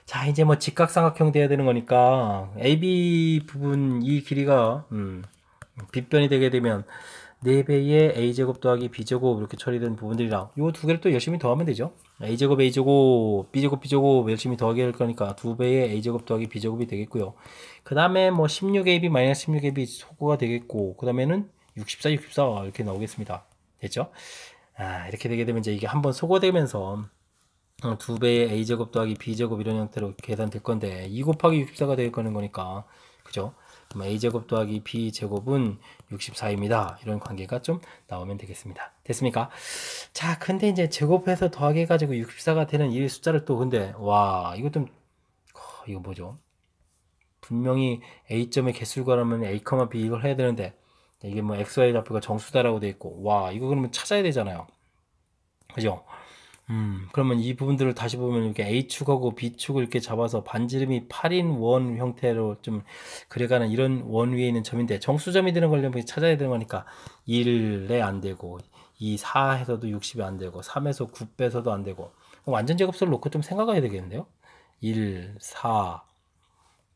S1: 자 이제 뭐 직각삼각형 돼야 되는 거니까 AB 부분 이 길이가 빗변이 되게 되면 4배의 a제곱 더하기 b제곱 이렇게 처리된 부분들이랑 이 두 개를 또 열심히 더하면 되죠. a제곱 a제곱 b제곱 열심히 더하게 할 거니까 2배의 a제곱 더하기 b제곱이 되겠고요. 그 다음에 뭐 16ab 마이너스 16ab 소거가 되겠고 그 다음에는 64 이렇게 나오겠습니다. 됐죠? 이렇게 되게 되면 이제 이게 한번 소거되면서 2배의 a제곱 더하기 b제곱 이런 형태로 계산될 건데 2 곱하기 64가 될 거니까 그죠? 그럼 a제곱 더하기 b제곱은 64입니다. 이런 관계가 좀 나오면 되겠습니다. 됐습니까? 자, 근데 이제 제곱해서 더하기 해가지고 64가 되는 이 숫자를 또 근데 이거 좀 이거 뭐죠? 분명히 a점의 개수가라면 a, b 이걸 해야 되는데 이게 뭐 xy 좌표가 정수다라고 돼 있고 이거 그러면 찾아야 되잖아요. 그죠? 그러면 이 부분들을 다시 보면 이렇게 A축하고 B축을 이렇게 잡아서 반지름이 8인 원 형태로 좀 그려가는 이런 원 위에 있는 점인데 정수점이 되는 걸 찾아야 되는 거니까 1에 안 되고 2, 4에서도 60이 안 되고 3에서 9 빼서도 안 되고 완전 제곱수를 놓고 좀 생각해야 되겠는데요. 1, 4,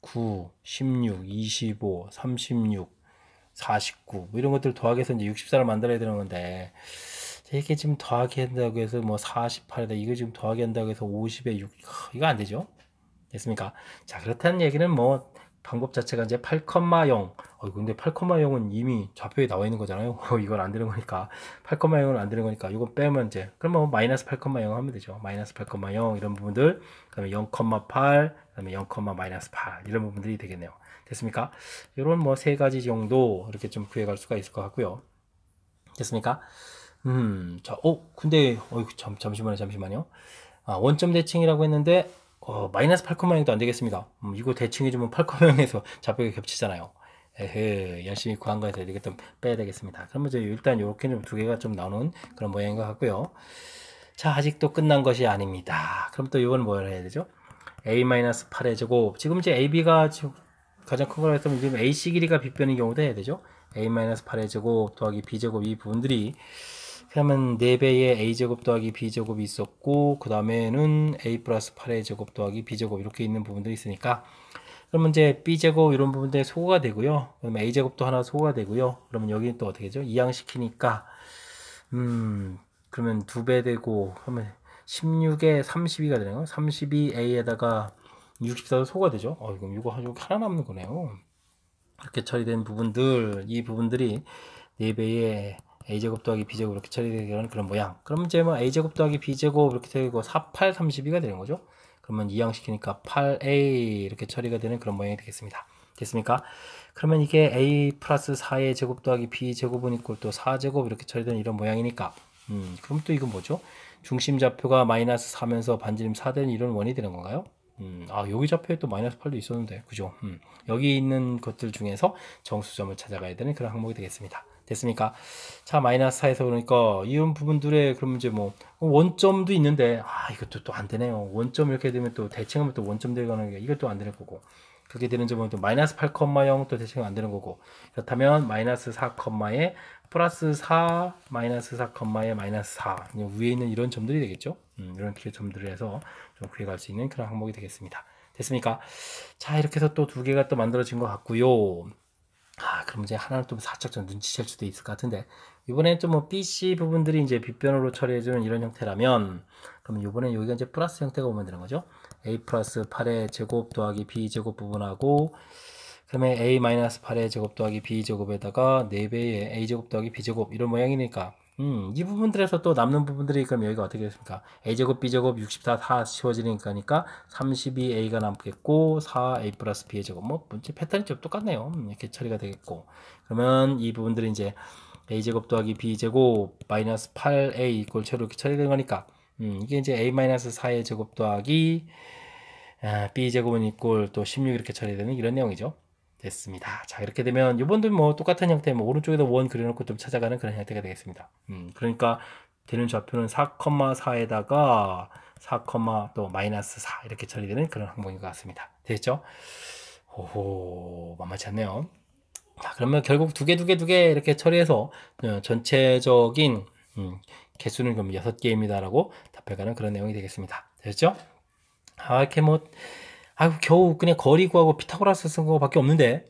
S1: 9, 16, 25, 36, 49 뭐 이런 것들 더하기해서 이제 64를 만들어야 되는 건데 이게 지금 더하기 한다고 해서 뭐 48이다 이거 지금 더하기 한다고 해서 50에 6 이거 안 되죠? 됐습니까? 자 그렇다는 얘기는 뭐 방법 자체가 이제 8,0 근데 8,0은 이미 좌표에 나와 있는 거잖아요. 이건 안 되는 거니까 8,0은 안 되는 거니까 이거 빼면 이제 그러면 뭐 마이너스 8,0 하면 되죠. 마이너스 8,0 이런 부분들 그다음에 0,8 그다음에 0, 마이너스 8 이런 부분들이 되겠네요. 됐습니까? 이런 뭐 세 가지 정도 이렇게 좀 구해갈 수가 있을 것 같고요. 됐습니까? 자, 근데, 잠시만요. 원점 대칭이라고 했는데, 마이너스 8,0도 안 되겠습니다. 이거 대칭해주면 8,0에서 좌표가 겹치잖아요. 열심히 구한 거에서 이렇게 좀 빼야 되겠습니다. 그러면 이제 일단 이렇게 좀 두 개가 좀 나오는 그런 모양인 것 같고요. 자, 아직도 끝난 것이 아닙니다. 그럼 또 이건 뭘 해야 되죠? A-8의 제곱. 지금 이제 AB가 가장 큰 거라 했으면 지금 AC 길이가 빗변인 경우도 해야 되죠? A-8의 제곱 더하기 B제곱 이 부분들이 그러면 4배의 a제곱 더하기 b제곱이 있었고 그 다음에는 a 플러스 8의 제곱 더하기 b제곱 이렇게 있는 부분들이 있으니까 그러면 이제 b제곱 이런 부분들이 소거가 되고요. 그러면 a제곱도 하나 소거가 되고요. 그러면 여기는 또 어떻게 되죠? 이항시키니까 그러면 2배 되고 하면 16에 32가 되네요. 32a에다가 64도 소가 되죠. 그럼 이거 하나 남는 거네요. 이렇게 처리된 부분들, 이 부분들이 4배의 a제곱 더하기 b제곱 이렇게 처리되는 그런 모양. 그럼 이제 뭐 a제곱 더하기 b제곱 이렇게 되고 4, 8, 32가 되는 거죠. 그러면 이항시키니까 8a 이렇게 처리가 되는 그런 모양이 되겠습니다. 됐습니까? 그러면 이게 a 플러스 4의 제곱 더하기 b제곱은 있고 또 4제곱 이렇게 처리되는 이런 모양이니까 그럼 또 이건 뭐죠? 중심 좌표가 마이너스 4면서 반지름 4 되는 이런 원이 되는 건가요? 여기 좌표에 또 마이너스 8도 있었는데, 그죠? 여기 있는 것들 중에서 정수점을 찾아가야 되는 그런 항목이 되겠습니다. 됐습니까? 자, 마이너스 4에서 그러니까 이런 부분들에 그러면 이제 뭐 원점도 있는데, 이것도 또 안 되네요. 원점 이렇게 되면 또 대칭하면 또 원점 되가는 게 이것도 안 되는 거고. 그렇게 되는 점은 또 마이너스 8,0 또 대칭은 안 되는 거고. 그렇다면 마이너스 4,에 플러스 4, 마이너스 4,에 마이너스 4. 위에 있는 이런 점들이 되겠죠? 이런 점들을 해서 좀 구해갈 수 있는 그런 항목이 되겠습니다. 됐습니까? 자, 이렇게 해서 또 2개가 또 만들어진 것 같고요. 그럼 이제 하나는 또 살짝 좀 눈치챌 수도 있을 것 같은데, 이번엔 좀 뭐 BC 부분들이 이제 빗변으로 처리해주는 이런 형태라면, 그럼 이번엔 여기가 이제 플러스 형태가 오면 되는 거죠. A 플러스 8의 제곱 더하기 B 제곱 부분하고, 그러면 A 마이너스 8의 제곱 더하기 B 제곱에다가 4배의 A 제곱 더하기 B 제곱 이런 모양이니까, 이 부분들에서 또 남는 부분들이 그럼 여기가 어떻게 됐습니까? A제곱, B제곱, 64, 4 씌워지니까 32A가 남겠고 4A 플러스 B의 제곱 뭐 문제 패턴이 좀 똑같네요. 이렇게 처리가 되겠고 그러면 이 부분들이 이제 A제곱 더하기 B제곱 마이너스 8A 이꼴 채로 이렇게 처리되는 거니까 이게 이제 A 마이너스 4의 제곱 더하기 B제곱은 이꼴 또 16 이렇게 처리되는 이런 내용이죠. 됐습니다. 자, 이렇게 되면 이번도 뭐 똑같은 형태, 뭐 오른쪽에다 원 그려놓고 좀 찾아가는 그런 형태가 되겠습니다. 그러니까 되는 좌표는 4,4에다가 4, 또 마이너스 4 이렇게 처리되는 그런 항목인 것 같습니다. 됐죠? 오호, 만만치 않네요. 자, 그러면 결국 두 개 이렇게 처리해서 전체적인 개수는 그럼 6개입니다라고 답해가는 그런 내용이 되겠습니다. 됐죠? 이렇게 뭐 겨우 그냥 거리 구하고 피타고라스 쓴 거밖에 없는데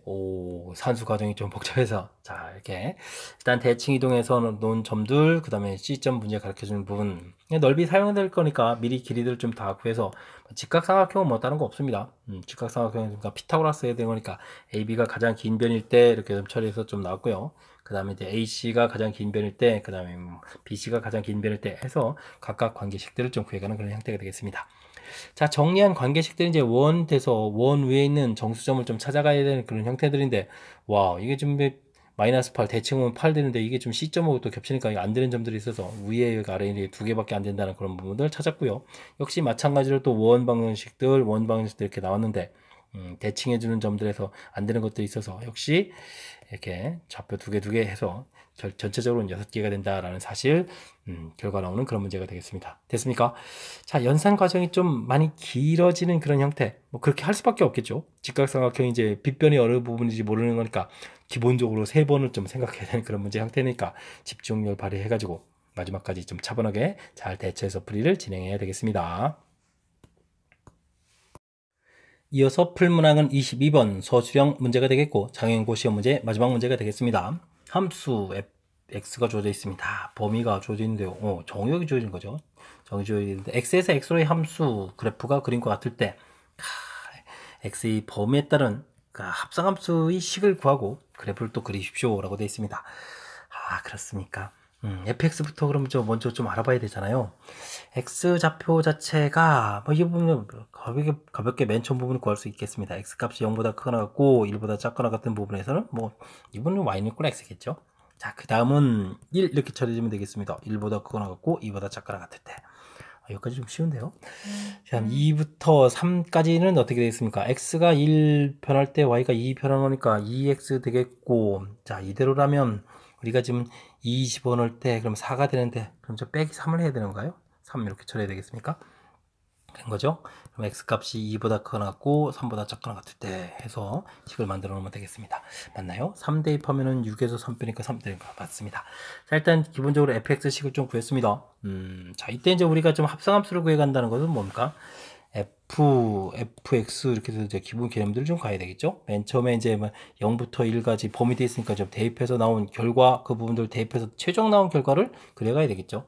S1: 산수 과정이 좀 복잡해서 자 이렇게 일단 대칭 이동해서 놓은 점들 그 다음에 C점 문제 가르쳐주는 부분 넓이 사용될 거니까 미리 길이들 좀 다 구해서 직각삼각형은 뭐 다른 거 없습니다. 직각삼각형은 그러니까 피타고라스 해야 되는 거니까 AB가 가장 긴 변일 때 이렇게 좀 처리해서 좀 나왔고요. 그 다음에 이제 AC가 가장 긴 변일 때, 그 다음에 BC가 가장 긴 변일 때 해서 각각 관계식들을 좀 구해가는 그런 형태가 되겠습니다. 자, 정리한 관계식들이 이제 원 돼서 원 위에 있는 정수점을 좀 찾아가야 되는 그런 형태들인데, 이게 좀 마이너스 8, 대칭은 8 되는데 이게 좀 C점하고 또 겹치니까 안 되는 점들이 있어서 위에 아래에 2개밖에 안 된다는 그런 부분들을 찾았고요. 역시 마찬가지로 또 원 방정식들 이렇게 나왔는데, 대칭해주는 점들에서 안 되는 것들이 있어서 역시 이렇게 좌표 2개 해서 전체적으로는 6개가 된다라는 사실 결과 나오는 그런 문제가 되겠습니다. 됐습니까? 자, 연산 과정이 좀 많이 길어지는 그런 형태 뭐 그렇게 할 수밖에 없겠죠. 직각삼각형이 이제 빗변이 어느 부분인지 모르는 거니까 기본적으로 3번을 좀 생각해야 되는 그런 문제 형태니까 집중력을 발휘해 가지고 마지막까지 좀 차분하게 잘 대처해서 풀이를 진행해야 되겠습니다. 이어서 풀 문항은 22번 서술형 문제가 되겠고 장애인고 시험 문제 마지막 문제가 되겠습니다. 함수 x가 주어져 있습니다. 범위가 주어져 있는데요. 정의역이 주어진 거죠. 정의 주어져 있는데 x에서 x로의 함수 그래프가 그린 것 같을 때 x의 범위에 따른 합성함수의 식을 구하고 그래프를 또 그리십시오 라고 되어 있습니다. 그렇습니까? fx부터 그럼 먼저 좀 알아봐야 되잖아요. x 좌표 자체가 이 부분은 가볍게 맨 처음 부분을 구할 수 있겠습니다. x 값이 0보다 크거나 같고 1보다 작거나 같은 부분에서는 이분은 y는 equal x겠죠. 자, 그 다음은 1 이렇게 처리하면 되겠습니다. 1보다 크거나 같고 2보다 작거나 같을 때. 여기까지 좀 쉬운데요. 자, 2부터 3까지는 어떻게 되겠습니까? x가 1 변할 때 y가 2 변하니까 2x 되겠고, 자, 이대로라면 우리가 지금 20원 넣을 때 그럼 4가 되는데 그럼 저 빼기 3을 해야 되는 건가요? 3 이렇게 처리해야 되겠습니까? 된 거죠? 그럼 x값이 2보다 크거나 같고 3보다 작거나 같을 때 해서 식을 만들어 놓으면 되겠습니다. 맞나요? 3 대입하면은 6에서 3 빼니까 3 되는 거 맞습니다. 자, 일단 기본적으로 fx식을 좀 구했습니다. 자, 이때 이제 우리가 좀 합성함수를 구해 간다는 것은 뭡니까? fx 이렇게 해서 이제 기본 개념들을 좀 가야 되겠죠. 맨 처음에 이제 뭐 0부터 1까지 범위 되어 있으니까 좀 대입해서 나온 결과 그 부분들 대입해서 최종 나온 결과를 그려가야 되겠죠.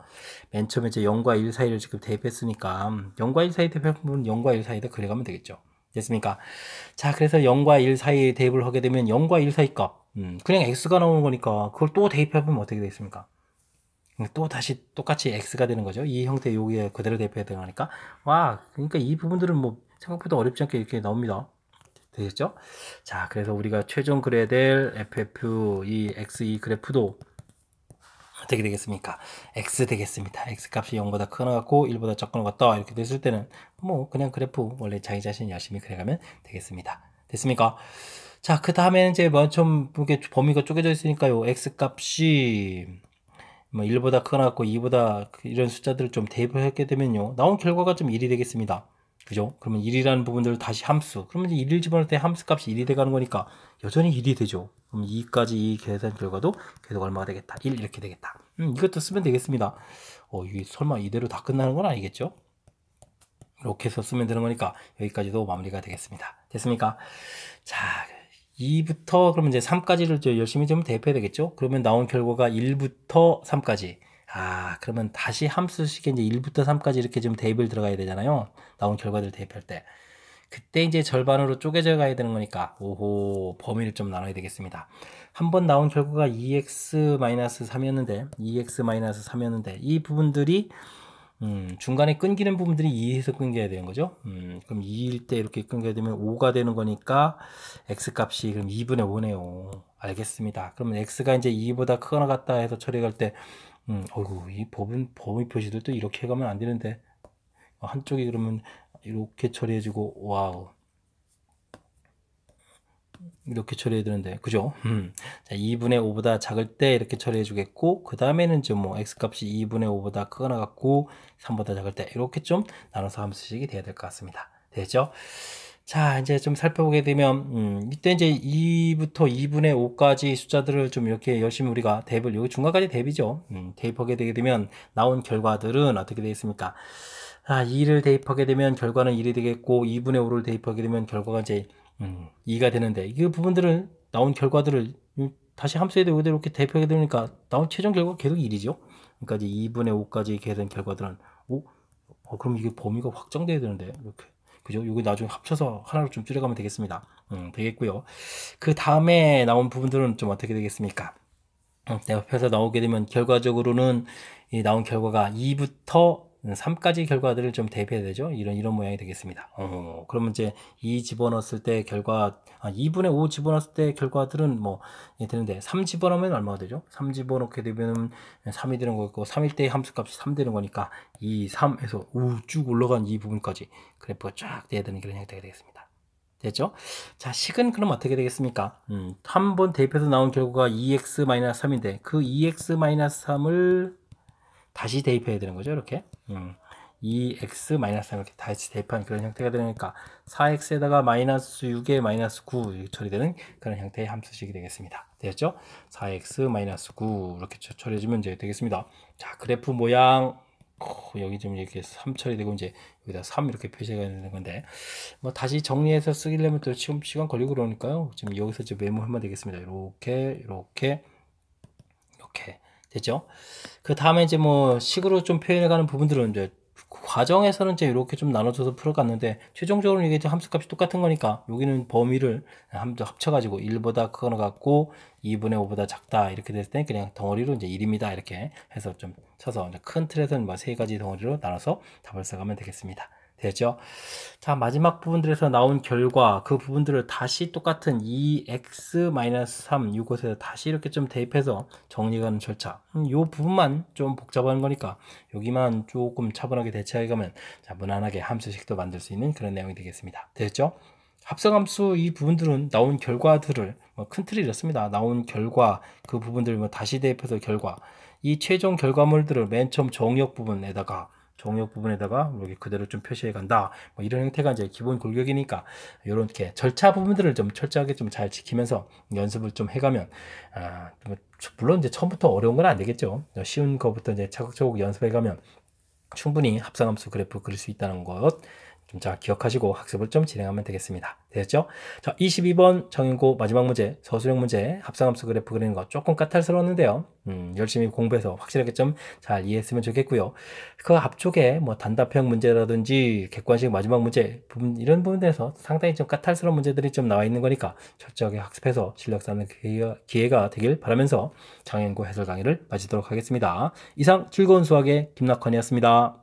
S1: 맨 처음에 이제 0과 1 사이를 지금 대입했으니까 0과 1 사이 대입한 부분 0과 1 사이에다 그려가면 되겠죠. 됐습니까? 자, 그래서 0과 1 사이에 대입을 하게 되면 0과 1 사이 값 그냥 x가 나오는 거니까 그걸 또 대입해보면 어떻게 되겠습니까? 또 다시 똑같이 x가 되는 거죠. 이 형태 여기에 그대로 대입해야 되니까 와, 그러니까 이 부분들은 뭐 생각보다 어렵지 않게 이렇게 나옵니다. 되겠죠? 자, 그래서 우리가 최종 그려야 될 FF 이 XE 그래프도 어떻게 되겠습니까? X 되겠습니다. X 값이 0보다 크거나 같고 1보다 작거나 같다 이렇게 됐을 때는 뭐 그냥 그래프 원래 자기 자신 열심히 그려가면 되겠습니다. 됐습니까? 자, 그 다음에는 이제 뭐좀 이렇게 범위가 쪼개져 있으니까요. X 값이 뭐 1보다 크거나 같고 2보다 이런 숫자들을 좀 대입을 하게 되면요. 나온 결과가 좀 1이 되겠습니다. 그죠? 그러면 1이라는 부분들을 다시 함수. 그러면 이제 1을 집어넣을 때 함수 값이 1이 돼가는 거니까 여전히 1이 되죠. 그럼 2까지 이 계산 결과도 계속 얼마가 되겠다? 1 이렇게 되겠다. 이것도 쓰면 되겠습니다. 이게 설마 이대로 다 끝나는 건 아니겠죠? 이렇게 해서 쓰면 되는 거니까 여기까지도 마무리가 되겠습니다. 됐습니까? 자, 2부터 그러면 이제 3까지를 열심히 좀 대입해야 되겠죠? 그러면 나온 결과가 1부터 3까지. 아, 그러면 다시 함수식에 이제 1부터 3까지 이렇게 좀 대입을 들어가야 되잖아요. 나온 결과들 대입할 때. 그때 이제 절반으로 쪼개져 가야 되는 거니까, 오호, 범위를 좀 나눠야 되겠습니다. 한 번 나온 결과가 2x-3이었는데, 2x-3이었는데, 이 부분들이 중간에 끊기는 부분들이 2에서 끊겨야 되는 거죠. 그럼 2일 때 이렇게 끊겨야 되면 5가 되는 거니까 x 값이 그럼 2분의 5네요. 알겠습니다. 그러면 x가 이제 2보다 크거나 같다 해서 처리할 때, 어이구, 이 범위 표시들도 이렇게 가면 안 되는데, 한쪽이 그러면 이렇게 처리해주고, 와우. 이렇게 처리해야 되는데, 그죠? 자, 2분의 5보다 작을 때 이렇게 처리해 주겠고, 그 다음에는 좀 뭐, x값이 2분의 5보다 크거나 같고, 3보다 작을 때, 이렇게 좀 나눠서 함수식이 돼야 될 것 같습니다. 되죠? 자, 이제 좀 살펴보게 되면, 이때 이제 2부터 2분의 5까지 숫자들을 좀 이렇게 열심히 우리가 대입을, 여기 중간까지 대입이죠. 대입하게 되게 되면, 나온 결과들은 어떻게 되겠습니까? 아, 2를 대입하게 되면 결과는 1이 되겠고, 2분의 5를 대입하게 되면 결과가 이제 2가 되는데 이 부분들을 나온 결과들을 다시 함수에다 여기다 이렇게 대표하게 되니까 나온 최종 결과가 계속 1이죠. 그러니까 이제 2분의 5까지 계산 결과들은 그럼 이게 범위가 확정돼야 되는데 이렇게 그죠? 이거 나중에 합쳐서 하나로 좀 줄여가면 되겠습니다. 되겠고요. 그 다음에 나온 부분들은 좀 어떻게 되겠습니까? 옆에서 나오게 되면 결과적으로는 이 나온 결과가 2부터 3까지 결과들을 좀 대입해야 되죠. 이런 모양이 되겠습니다. 그러면 이제 2 집어넣었을 때 결과, 2분의 5 집어넣었을 때 결과들은 뭐, 되는데, 3 집어넣으면 얼마가 되죠? 3 집어넣게 되면 3이 되는 거고, 3일 때 함수값이 3 되는 거니까, 2, 3 해서 쭉 올라간 이 부분까지 그래프가 쫙 돼야 되는 그런 형태가 되겠습니다. 됐죠? 자, 식은 그럼 어떻게 되겠습니까? 한 번 대입해서 나온 결과가 2x-3인데, 그 2x-3을 다시 대입해야 되는 거죠, 이렇게. 2x-3 이렇게 다시 대입한 그런 형태가 되니까 4x에다가 마이너스 6에 마이너스 9 이렇게 처리되는 그런 형태의 함수식이 되겠습니다. 되었죠? 4x-9 이렇게 처리해주면 이제 되겠습니다. 자, 그래프 모양 여기 좀 이렇게 3 처리되고 이제 여기다 3 이렇게 표시가 되는 건데 뭐 다시 정리해서 쓰려면 또 시간 걸리고 그러니까요. 지금 여기서 이제 메모하면 되겠습니다. 이렇게 됐죠? 그 다음에 이제 뭐 식으로 좀 표현해가는 부분들은 이제 과정에서는 이제 이렇게 좀 나눠줘서 풀어갔는데 최종적으로 이게 함수값이 똑같은 거니까 여기는 범위를 합쳐가지고 1보다 크거나 같고 2분의 5보다 작다 이렇게 됐을 때 그냥 덩어리로 이제 1입니다 이렇게 해서 좀 쳐서 큰 틀에서는 뭐 세 가지 덩어리로 나눠서 답을 써가면 되겠습니다. 되죠? 자, 마지막 부분들에서 나온 결과 그 부분들을 다시 똑같은 2x-3 이곳에서 다시 이렇게 좀 대입해서 정리하는 절차 이 부분만 좀 복잡한 거니까 여기만 조금 차분하게 대처해 가면 자, 무난하게 함수식도 만들 수 있는 그런 내용이 되겠습니다. 됐죠? 합성함수 이 부분들은 나온 결과들을 큰 틀이 이렇습니다. 나온 결과 그 부분들을 다시 대입해서 결과 이 최종 결과물들을 맨 처음 정의역 부분에다가 이렇게 그대로 좀 표시해 간다. 뭐 이런 형태가 이제 기본 골격이니까 이렇게 절차 부분들을 좀 철저하게 좀 잘 지키면서 연습을 좀 해가면 물론 이제 처음부터 어려운 건 안 되겠죠. 쉬운 거부터 이제 차곡차곡 연습해가면 충분히 합성함수 그래프 그릴 수 있다는 것 좀 잘 기억하시고 학습을 좀 진행하면 되겠습니다. 되셨죠? 자, 22번 정인고 마지막 문제, 서술형 문제, 합성함수 그래프 그리는 거 조금 까탈스러웠는데요. 열심히 공부해서 확실하게 좀 잘 이해했으면 좋겠고요. 그 앞쪽에 뭐 단답형 문제라든지 객관식 마지막 문제 부분, 이런 부분에서 상당히 좀 까탈스러운 문제들이 좀 나와 있는 거니까 철저하게 학습해서 실력 쌓는 기회가 되길 바라면서 정인고 해설 강의를 마치도록 하겠습니다. 이상 즐거운 수학의 김낙헌이었습니다.